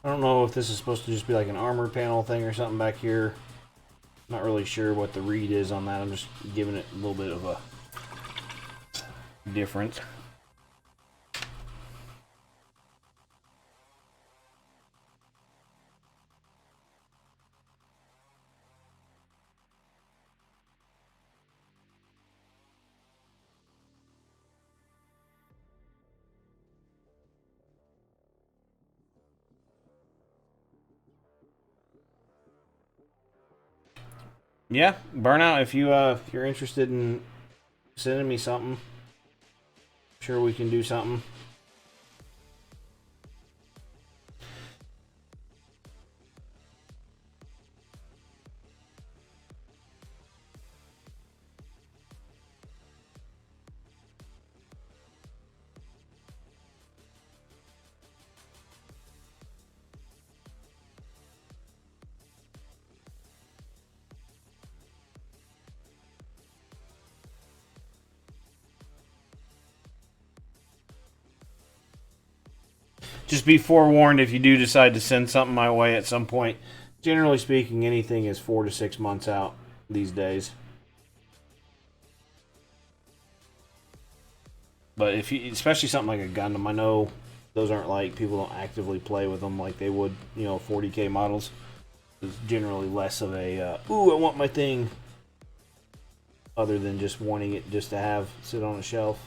I don't know if this is supposed to just be like an armor panel thing or something back here. Not really sure what the read is on that. I'm just giving it a little bit of a difference. Yeah, Burnout, if you're interested in sending me something, I'm sure we can do something. Just be forewarned if you do decide to send something my way at some point. Generally speaking, anything is 4 to 6 months out these days. But if you, especially something like a Gundam, I know those aren't like people don't actively play with them like they would, 40K models. It's generally less of a ooh, I want my thing, other than just wanting it just to have sit on a shelf.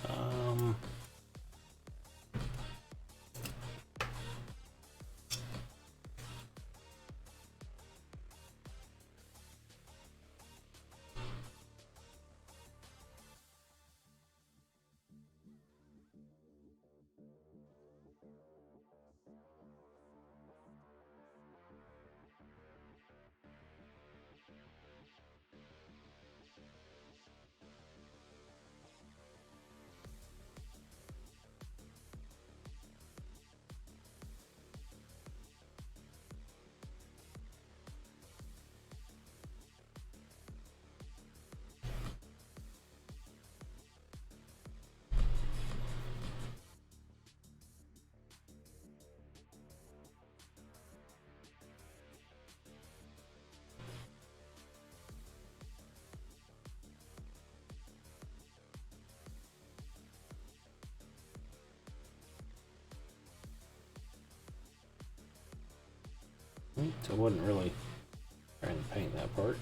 Um, so I wasn't really trying to paint that part.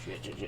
Shit. Yeah.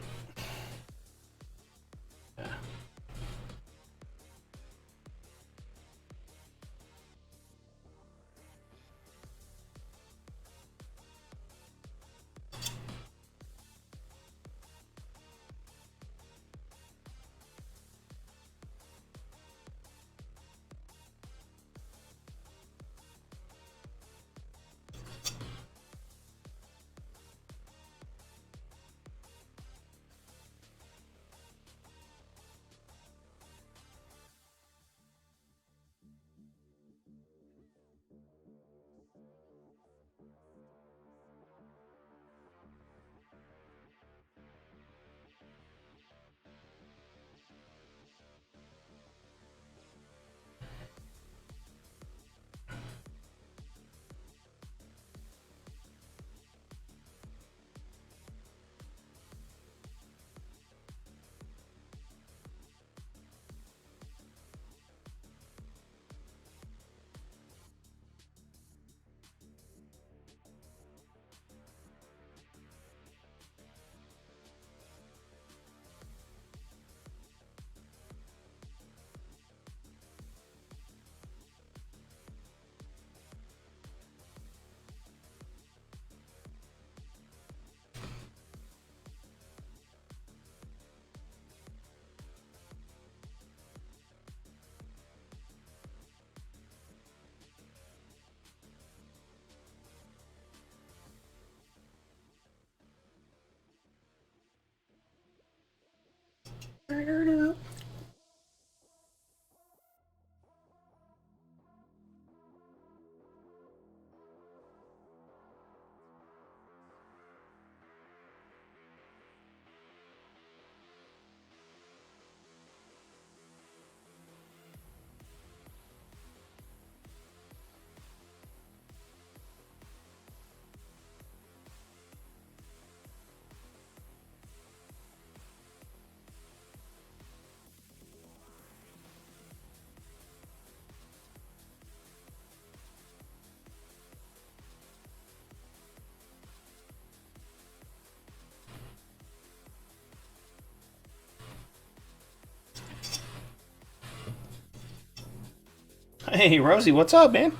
Hey, Rosie, what's up, man?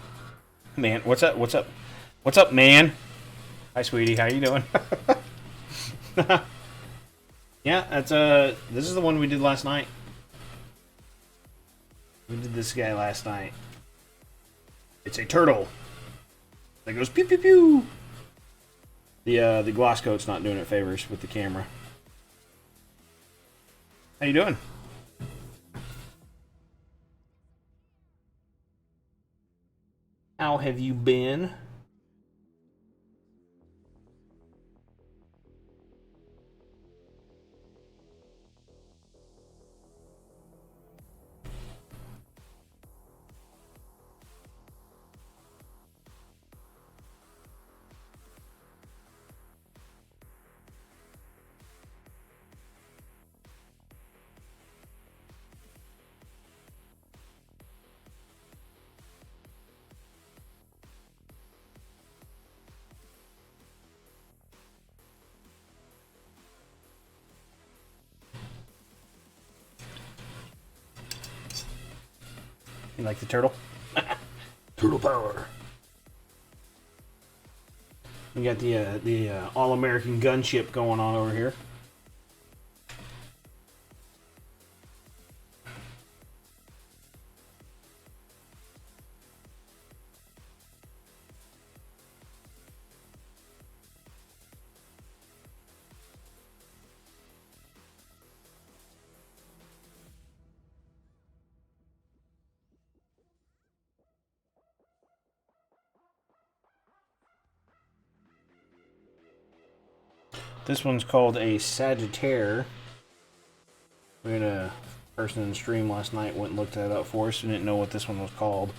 Man, what's up? What's up? What's up, man? Hi, sweetie. How you doing? Yeah, that's this is the one we did last night. We did this guy last night. It's a turtle that goes pew pew pew. The gloss coat's not doing it favors with the camera. How you doing? How have you been? You like the turtle? Turtle power. We got the all-American gunship going on over here. This one's called a Sagittaire. We had a person in the stream last night went and looked that up for us and didn't know what this one was called.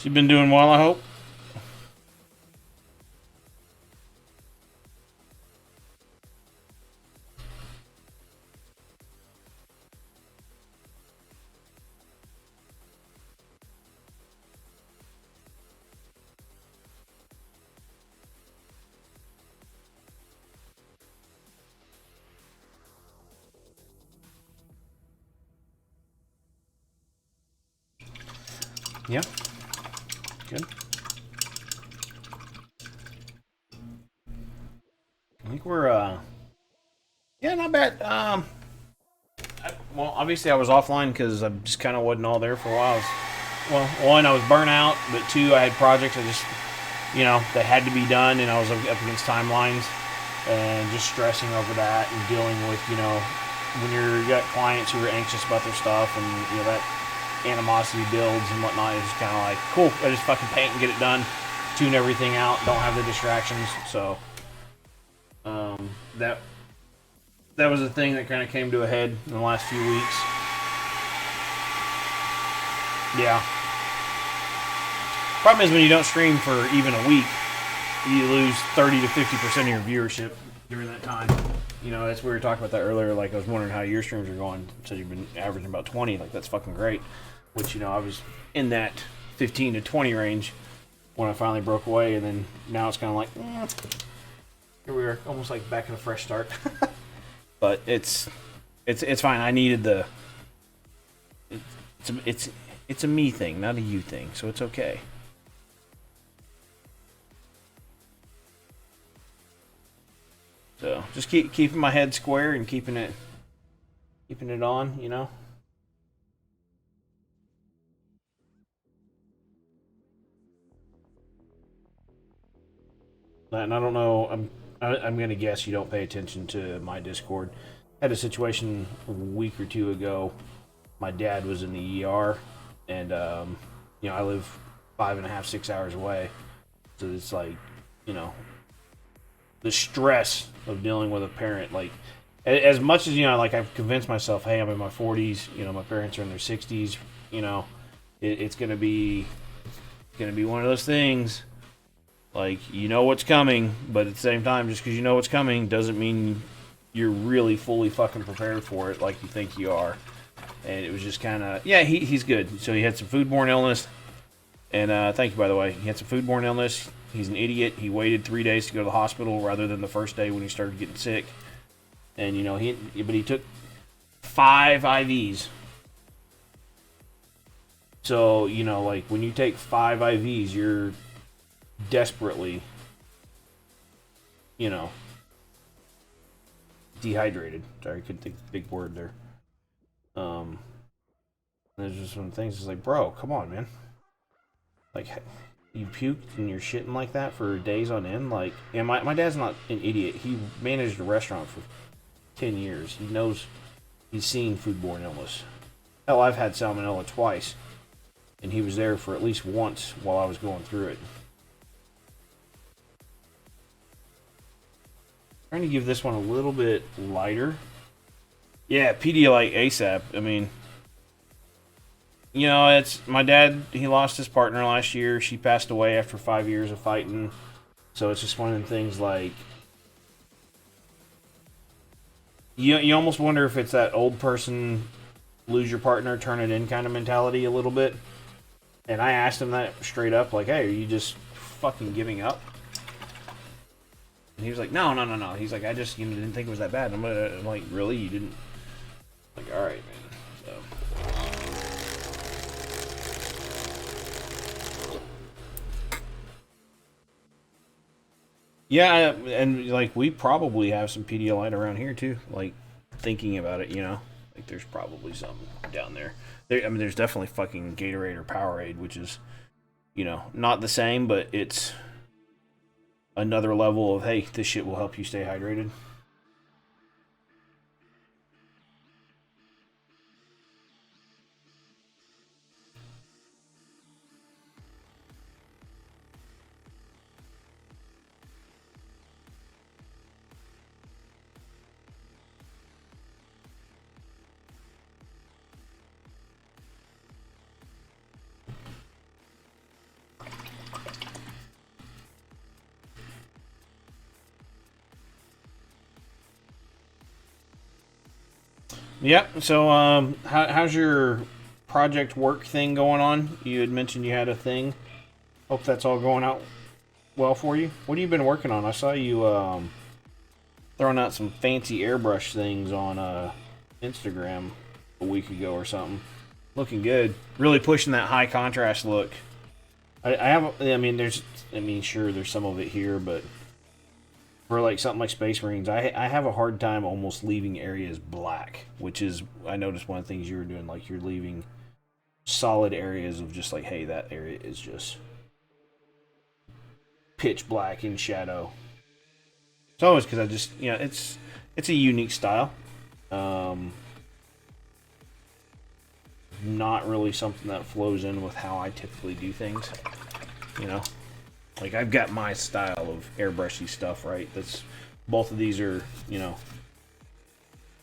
She's been doing well, I hope. Yeah. Good. I think we're, yeah, not bad. Well, obviously I was offline because I just kind of wasn't all there for a while. Well, one, I was burnt out, but two, I had projects I just, that had to be done, and I was up against timelines, and just stressing over that and dealing with, when you got clients who are anxious about their stuff, and, that animosity builds and whatnot. It's just kind of like, cool, I just fucking paint and get it done, tune everything out, don't have the distractions. So that was a thing that kind of came to a head in the last few weeks. Yeah. Problem is, when you don't stream for even a week, you lose 30 to 50% of your viewership during that time. That's we were talking about that earlier. Like, I was wondering how your streams are going. So you've been averaging about 20. Like, that's fucking great. Which, I was in that 15 to 20 range when I finally broke away, and then now it's kind of like, here we are, almost like back in a fresh start. But it's fine. I needed the. It's a me thing, not a you thing. So it's okay. So just keeping my head square and keeping it on, And I don't know. I'm gonna guess you don't pay attention to my Discord. I had a situation a week or two ago. My dad was in the ER, and I live 5.5, 6 hours away, so it's like, the stress of dealing with a parent. Like, as much as like I've convinced myself, hey, I'm in my 40s. My parents are in their 60s. It's gonna be one of those things. Like, what's coming, but at the same time, just because you know what's coming doesn't mean you're really fully fucking prepared for it like you think you are. And it was just kind of, yeah, he's good. So he had some foodborne illness, and thank you, by the way. He had some foodborne illness. He's an idiot. He waited 3 days to go to the hospital rather than the first day when he started getting sick. And, he took 5 IVs. So, like, when you take 5 IVs, you're desperately, dehydrated. Sorry, I couldn't think of the big word there. There's just some things. It's like, bro, come on, man. Like, you puked and you're shitting like that for days on end. Like, and my dad's not an idiot. He managed a restaurant for 10 years. He knows. He's seen foodborne illness. Hell, I've had salmonella twice, and he was there for at least once while I was going through it. Trying to give this one a little bit lighter. Yeah, Pedialyte ASAP. I mean, it's my dad. He lost his partner last year. She passed away after 5 years of fighting. So it's just one of the things, like, you almost wonder if it's that old person lose your partner, turn it in kind of mentality a little bit. And I asked him that straight up, like, hey, are you just fucking giving up? And he was like, no. He's like, I just didn't think it was that bad. I'm like, really? You didn't? I'm like, all right, man. So. Yeah, and like, we probably have some Pedialyte around here too. Like, thinking about it, like, there's probably some down there. There's definitely fucking Gatorade or Powerade, which is, not the same, but it's another level of, hey, this shit will help you stay hydrated. Yep. So, how's your project work thing going on? You had mentioned you had a thing. Hope that's all going out well for you. What have you been working on? I saw you throwing out some fancy airbrush things on Instagram a week ago or something. Looking good. Really pushing that high contrast look. I have. I mean, sure, there's some of it here, but for like something like Space Marines, I have a hard time almost leaving areas black, which is, I noticed one of the things you were doing, like you're leaving solid areas of just like, hey, that area is just pitch black in shadow. It's always because I just, it's a unique style. Not really something that flows in with how I typically do things. Like I've got my style of airbrushy stuff, right? That's both of these are,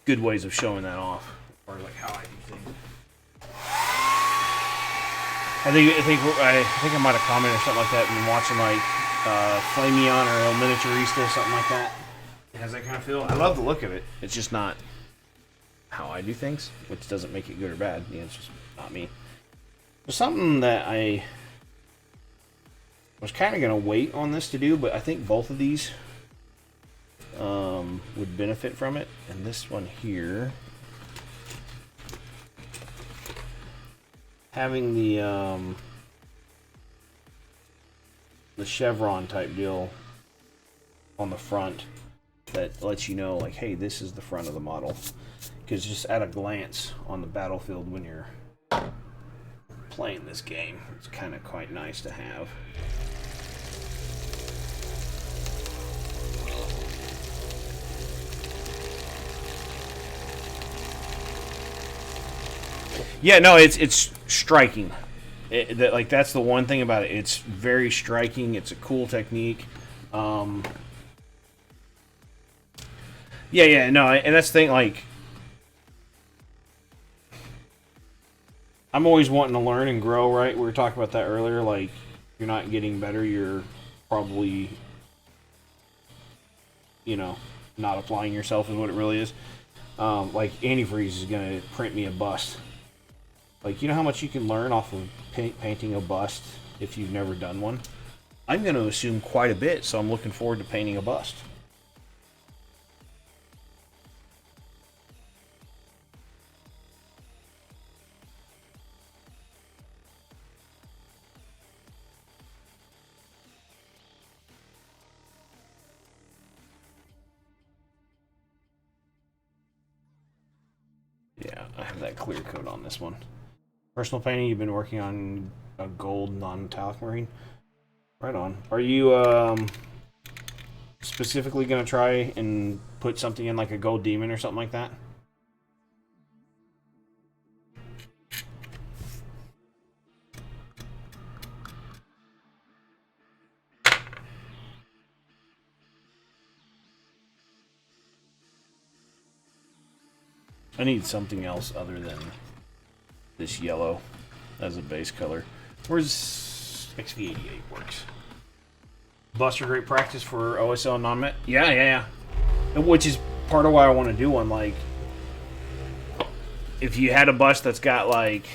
good ways of showing that off, or like how I do things. I think I might have commented or something like that when watching like Flameon or El Miniaturista, something like that. It has that kind of feel. I love the look of it. It's just not how I do things, which doesn't make it good or bad. It's just not me. There's something that I was kind of going to wait on this to do, but I think both of these would benefit from it. And this one here, having the chevron type deal on the front that lets you know, like, hey, this is the front of the model. Because just at a glance on the battlefield when you're playing this game, it's kind of quite nice to have. Yeah, no, it's striking. That's the one thing about it. It's very striking. It's a cool technique. And that's the thing. Like, I'm always wanting to learn and grow. Right, we were talking about that earlier. Like, you're not getting better. You're probably, not applying yourself is what it really is. Like antifreeze is gonna print me a bust. Like, you know how much you can learn off of painting a bust if you've never done one? I'm going to assume quite a bit, so I'm looking forward to painting a bust. Yeah, I have that clear coat on this one. Personal painting, you've been working on a gold non-metallic marine. Right on. Are you specifically going to try and put something in like a gold demon or something like that? I need something else other than this yellow as a base color. Where's XV88 works? Buster, great practice for OSL non-met. Yeah. Which is part of why I want to do one. Like, if you had a bust that's got like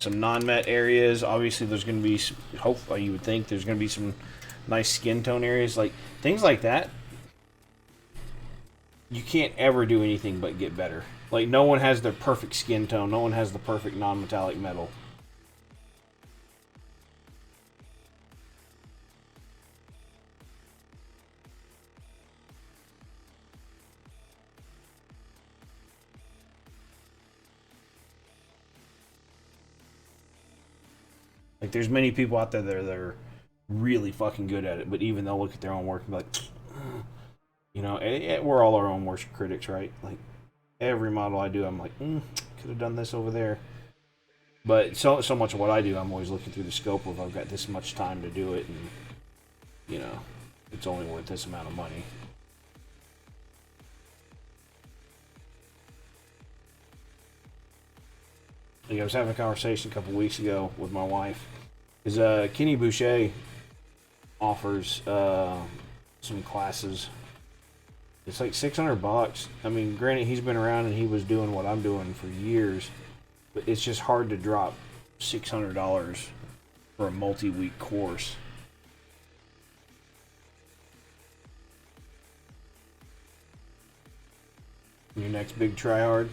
some non-met areas, obviously there's going to be, hopefully you would think there's going to be some nice skin tone areas, like things like that. You can't ever do anything but get better. Like, no one has their perfect skin tone. No one has the perfect non-metallic metal. Like, there's many people out there that are really fucking good at it, but even they'll look at their own work and be like, we're all our own worst critics, right? Like, every model I do, I'm like, could have done this over there. But so much of what I do, I'm always looking through the scope of, I've got this much time to do it, and, it's only worth this amount of money. Like, I was having a conversation a couple weeks ago with my wife, because Kenny Boucher offers some classes It's like $600. I mean, granted, he's been around and he was doing what I'm doing for years, but it's just hard to drop $600 for a multi-week course. Your next big try hard.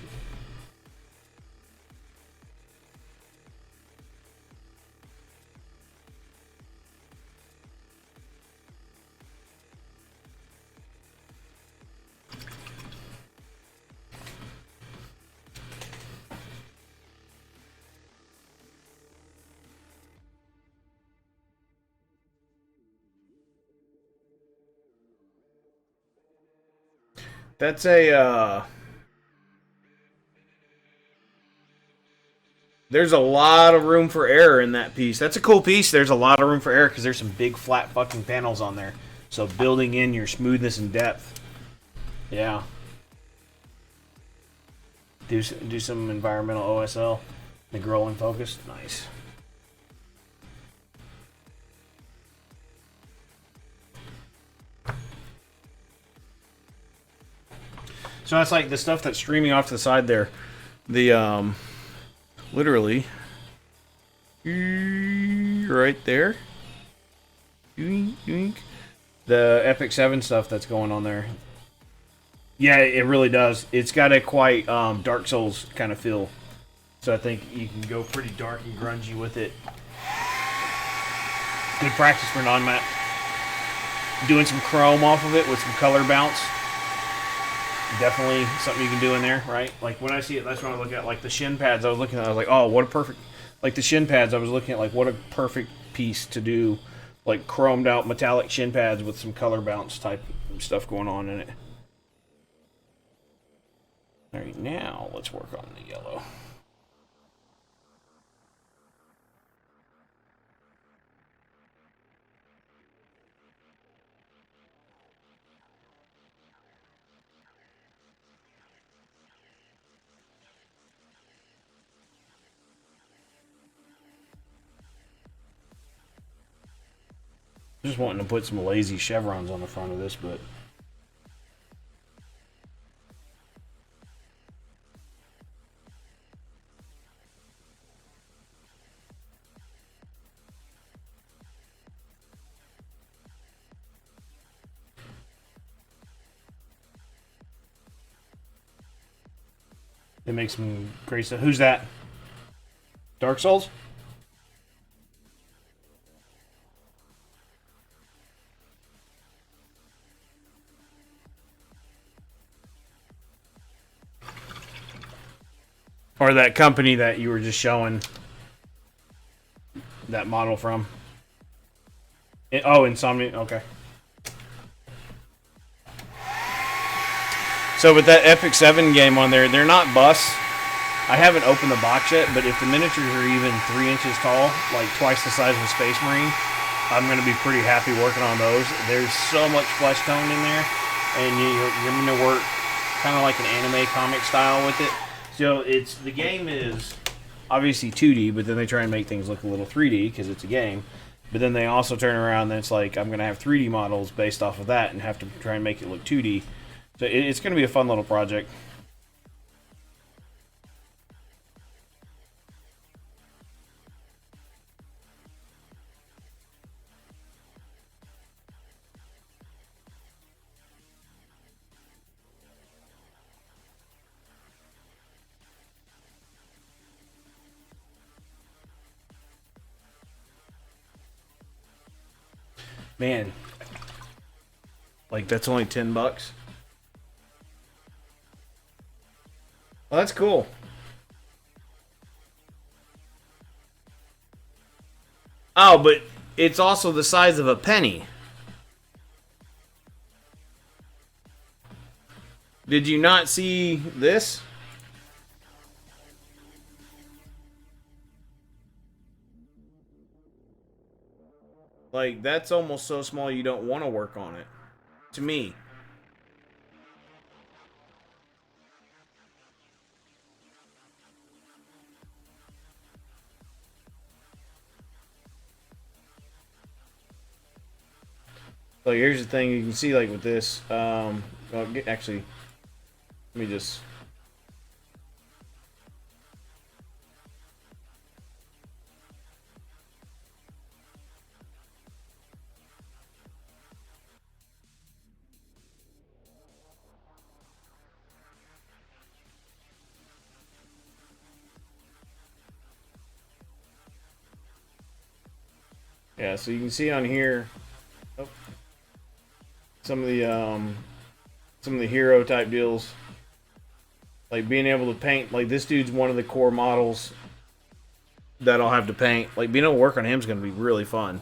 That's a, there's a lot of room for error in that piece. That's a cool piece. There's a lot of room for error because there's some big flat fucking panels on there. So building in your smoothness and depth. Yeah. Do some environmental OSL. The rolling focus. Nice. So that's like the stuff that's streaming off to the side there. The, literally, right there. The Epic 7 stuff that's going on there. Yeah, it really does. It's got a quite Dark Souls kind of feel. So I think you can go pretty dark and grungy with it. Good practice for non-mat. Doing some chrome off of it with some color bounce. Definitely something you can do in there, right? Like when I see it, that's when I look at like the shin pads. I was looking at, I was like, oh, what a perfect, like the shin pads. I was looking at like what a perfect piece to do, like chromed out metallic shin pads with some color bounce type stuff going on in it. All right, now let's work on the yellow. Just wanting to put some lazy chevrons on the front of this, but it makes some great stuff. Who's that? Dark Souls? Or that company that you were just showing that model from? Oh, Insomnia. Okay. So with that Epic 7 game on there, they're not busts. I haven't opened the box yet, but if the miniatures are even 3 inches tall, like twice the size of a Space Marine, I'm going to be pretty happy working on those. There's so much flesh tone in there, and you're going to work kind of like an anime comic style with it. So the game is obviously 2D, but then they try and make things look a little 3D because it's a game. But then they also turn around and it's like, I'm going to have 3D models based off of that and have to try and make it look 2D. So it's going to be a fun little project. Man, like that's only $10. Well, that's cool. Oh, but it's also the size of a penny. Did you not see this? Like, that's almost so small you don't want to work on it. To me. So here's the thing, you can see like with this, Well, actually, let me just. Yeah, so you can see on here some of the hero type deals, like being able to paint. Like this dude's one of the core models that I'll have to paint. Like being able to work on him is going to be really fun.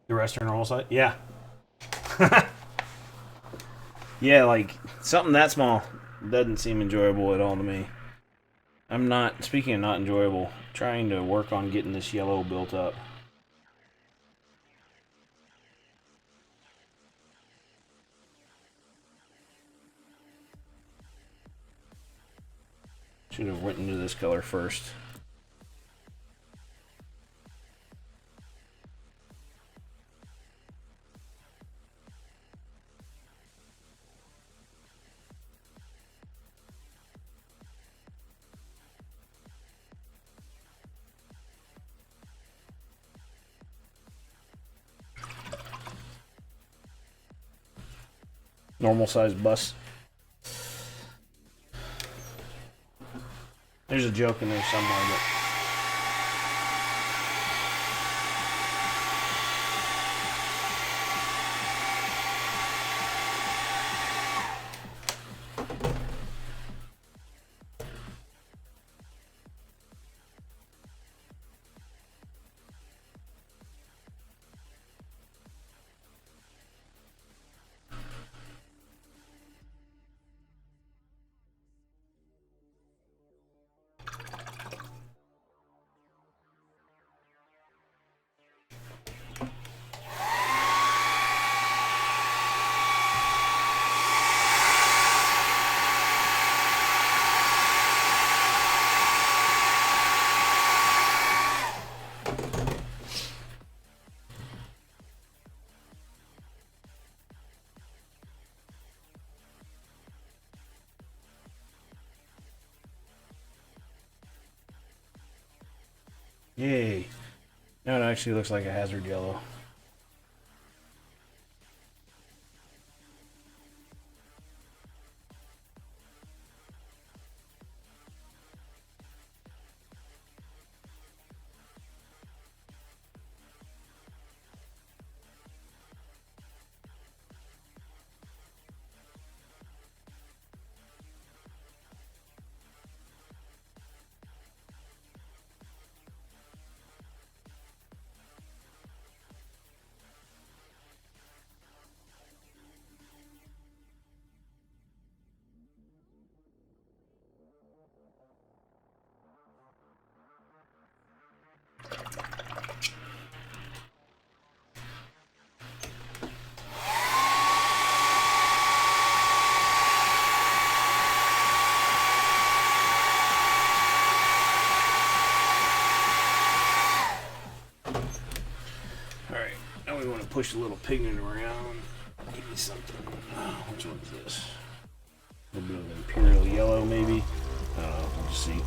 The rest are normal size? Yeah. Yeah, like something that small doesn't seem enjoyable at all to me. I'm not, speaking of not enjoyable, trying to work on getting this yellow built up. Should have went into this color first. Normal size bus. There's a joke in there somewhere, but yay. Now it actually looks like a hazard yellow. Alright, now we want to push a little pigment around. Give me something. Oh, which one is this? A little bit of imperial yellow, maybe? I don't know, we'll just see.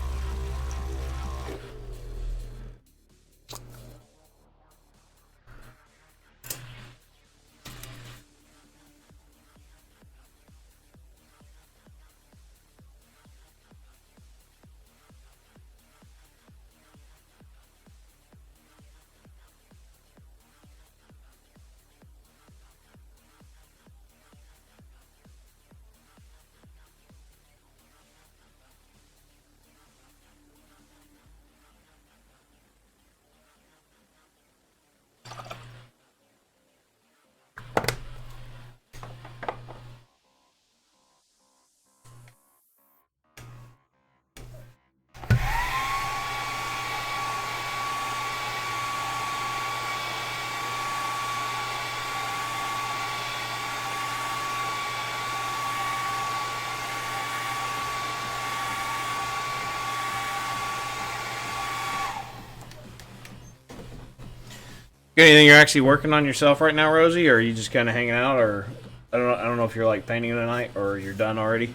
Anything you're actually working on yourself right now, Rosie, or are you just kind of hanging out, or I don't know if you're like painting tonight or you're done already.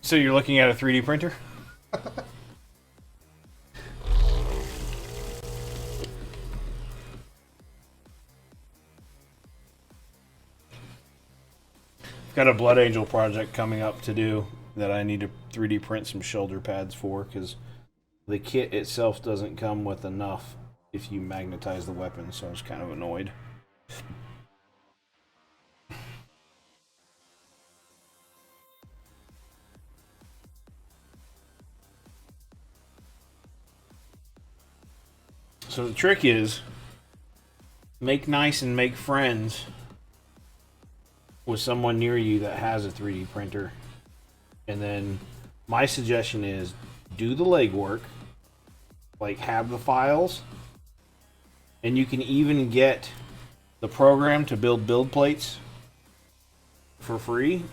So you're looking at a 3D printer? Got a Blood Angel project coming up to do that I need to 3D print some shoulder pads for, because the kit itself doesn't come with enough if you magnetize the weapon, so I was kind of annoyed. So the trick is, make nice and make friends with someone near you that has a 3D printer. And then my suggestion is, do the legwork, like have the files, and you can even get the program to build plates for free.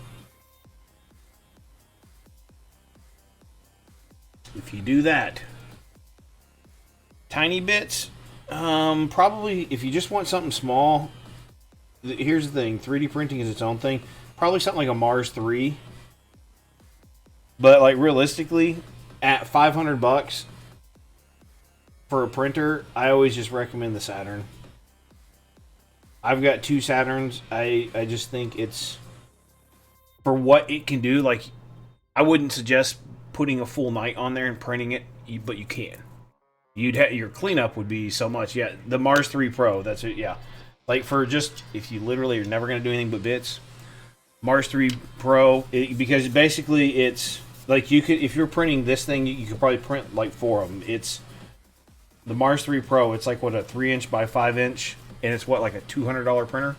If you do that, tiny bits, probably if you just want something small, here's the thing, 3D printing is its own thing. Probably something like a Mars 3. But like realistically, at $500 for a printer, I always just recommend the Saturn. I've got 2 Saturns. I just think it's, for what it can do, like, I wouldn't suggest putting a full night on there and printing it, but you can. Your cleanup would be so much. Yeah, the Mars 3 Pro, that's it. Yeah, like for just, if you literally are never going to do anything but bits, Mars 3 Pro, because basically it's like, you could, if you're printing this thing, you could probably print like 4 of them. It's the Mars 3 Pro. It's like, what, a 3-inch by 5-inch, and it's what, like a $200 printer.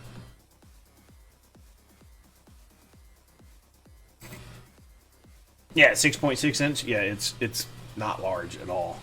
Yeah, 6.6 inch. Yeah, it's not large at all.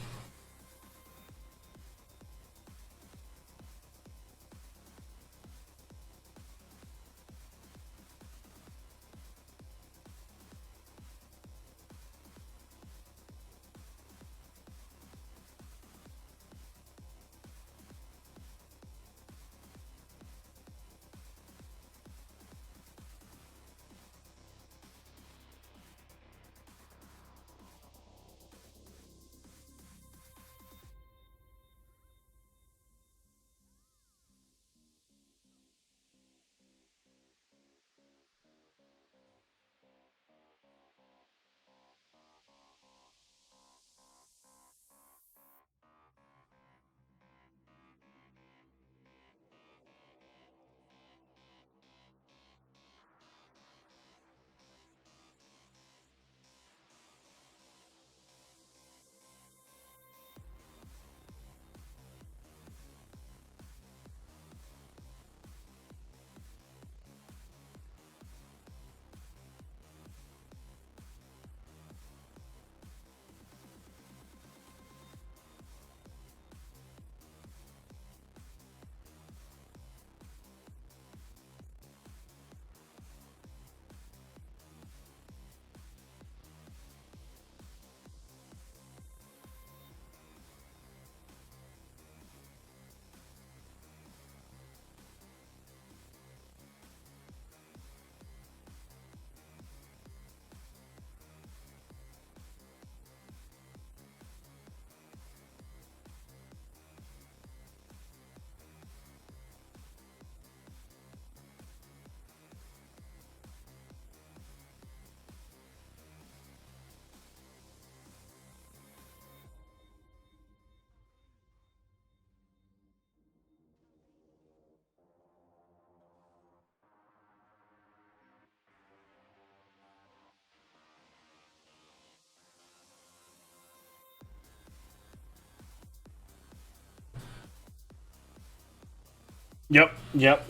Yep, yep.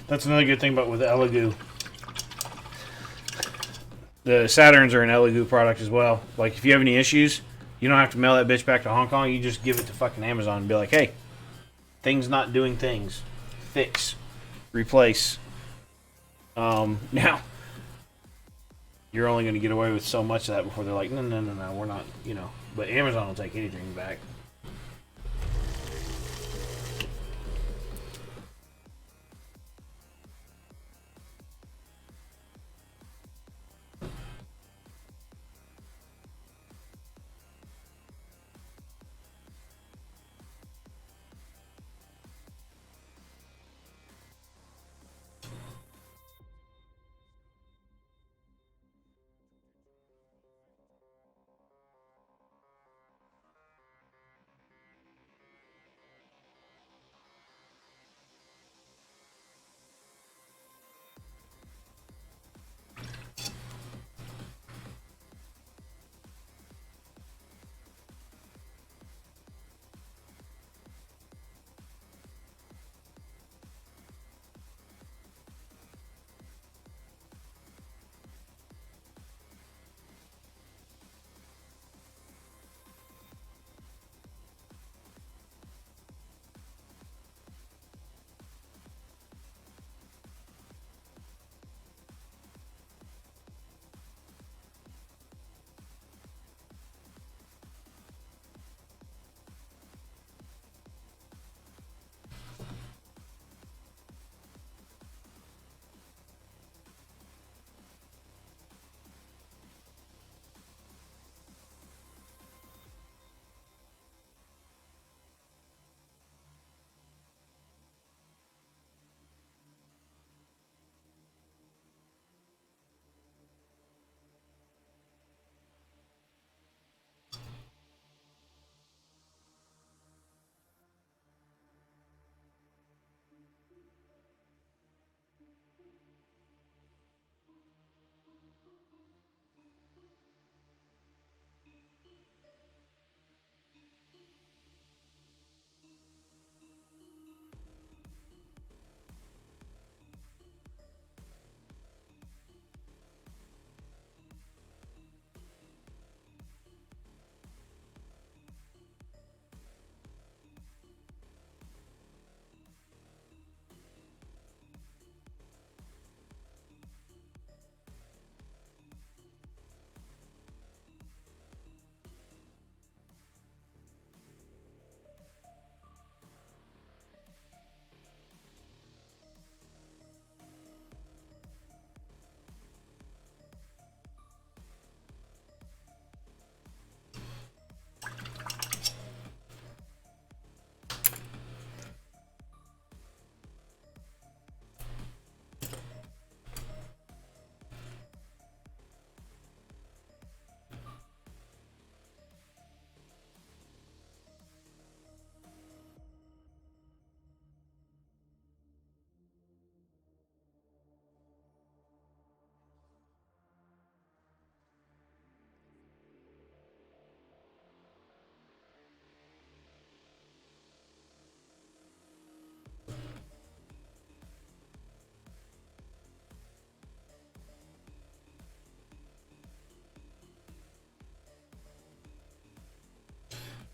That's another good thing about with the Elegoo. The Saturns are an Elegoo product as well. Like, if you have any issues, you don't have to mail that bitch back to Hong Kong. You just give it to fucking Amazon and be like, hey, things not doing things. Fix. Replace. Now, you're only going to get away with so much of that before they're like, no, we're not, you know. But Amazon will take anything back.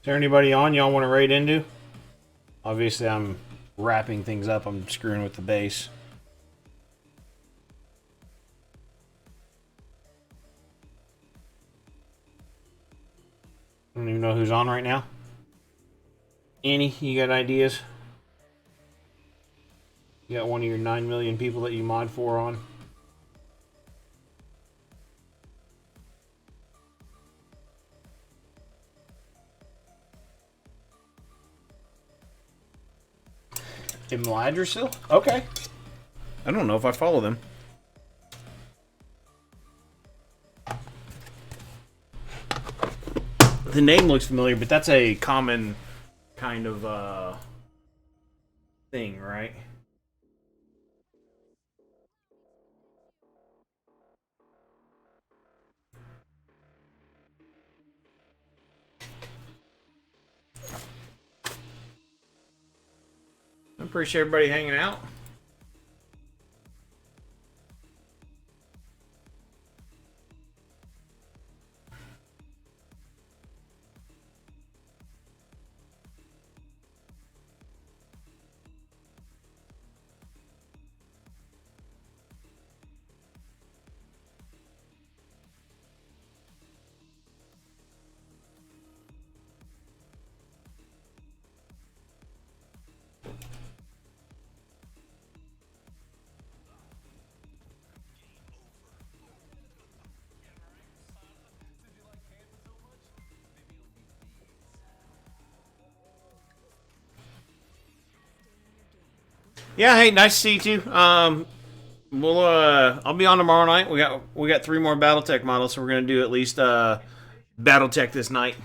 Is there anybody on y'all want to raid into? Obviously, I'm wrapping things up. I'm screwing with the base. I don't even know who's on right now. Annie, you got ideas? You got one of your 9 million people that you mod for on? In Maladrisil? Okay. I don't know if I follow them. The name looks familiar, but that's a common kind of thing, right? Appreciate everybody hanging out. Yeah, hey, nice to see you too. We'll I'll be on tomorrow night. We got 3 more BattleTech models, so we're gonna do at least BattleTech this night.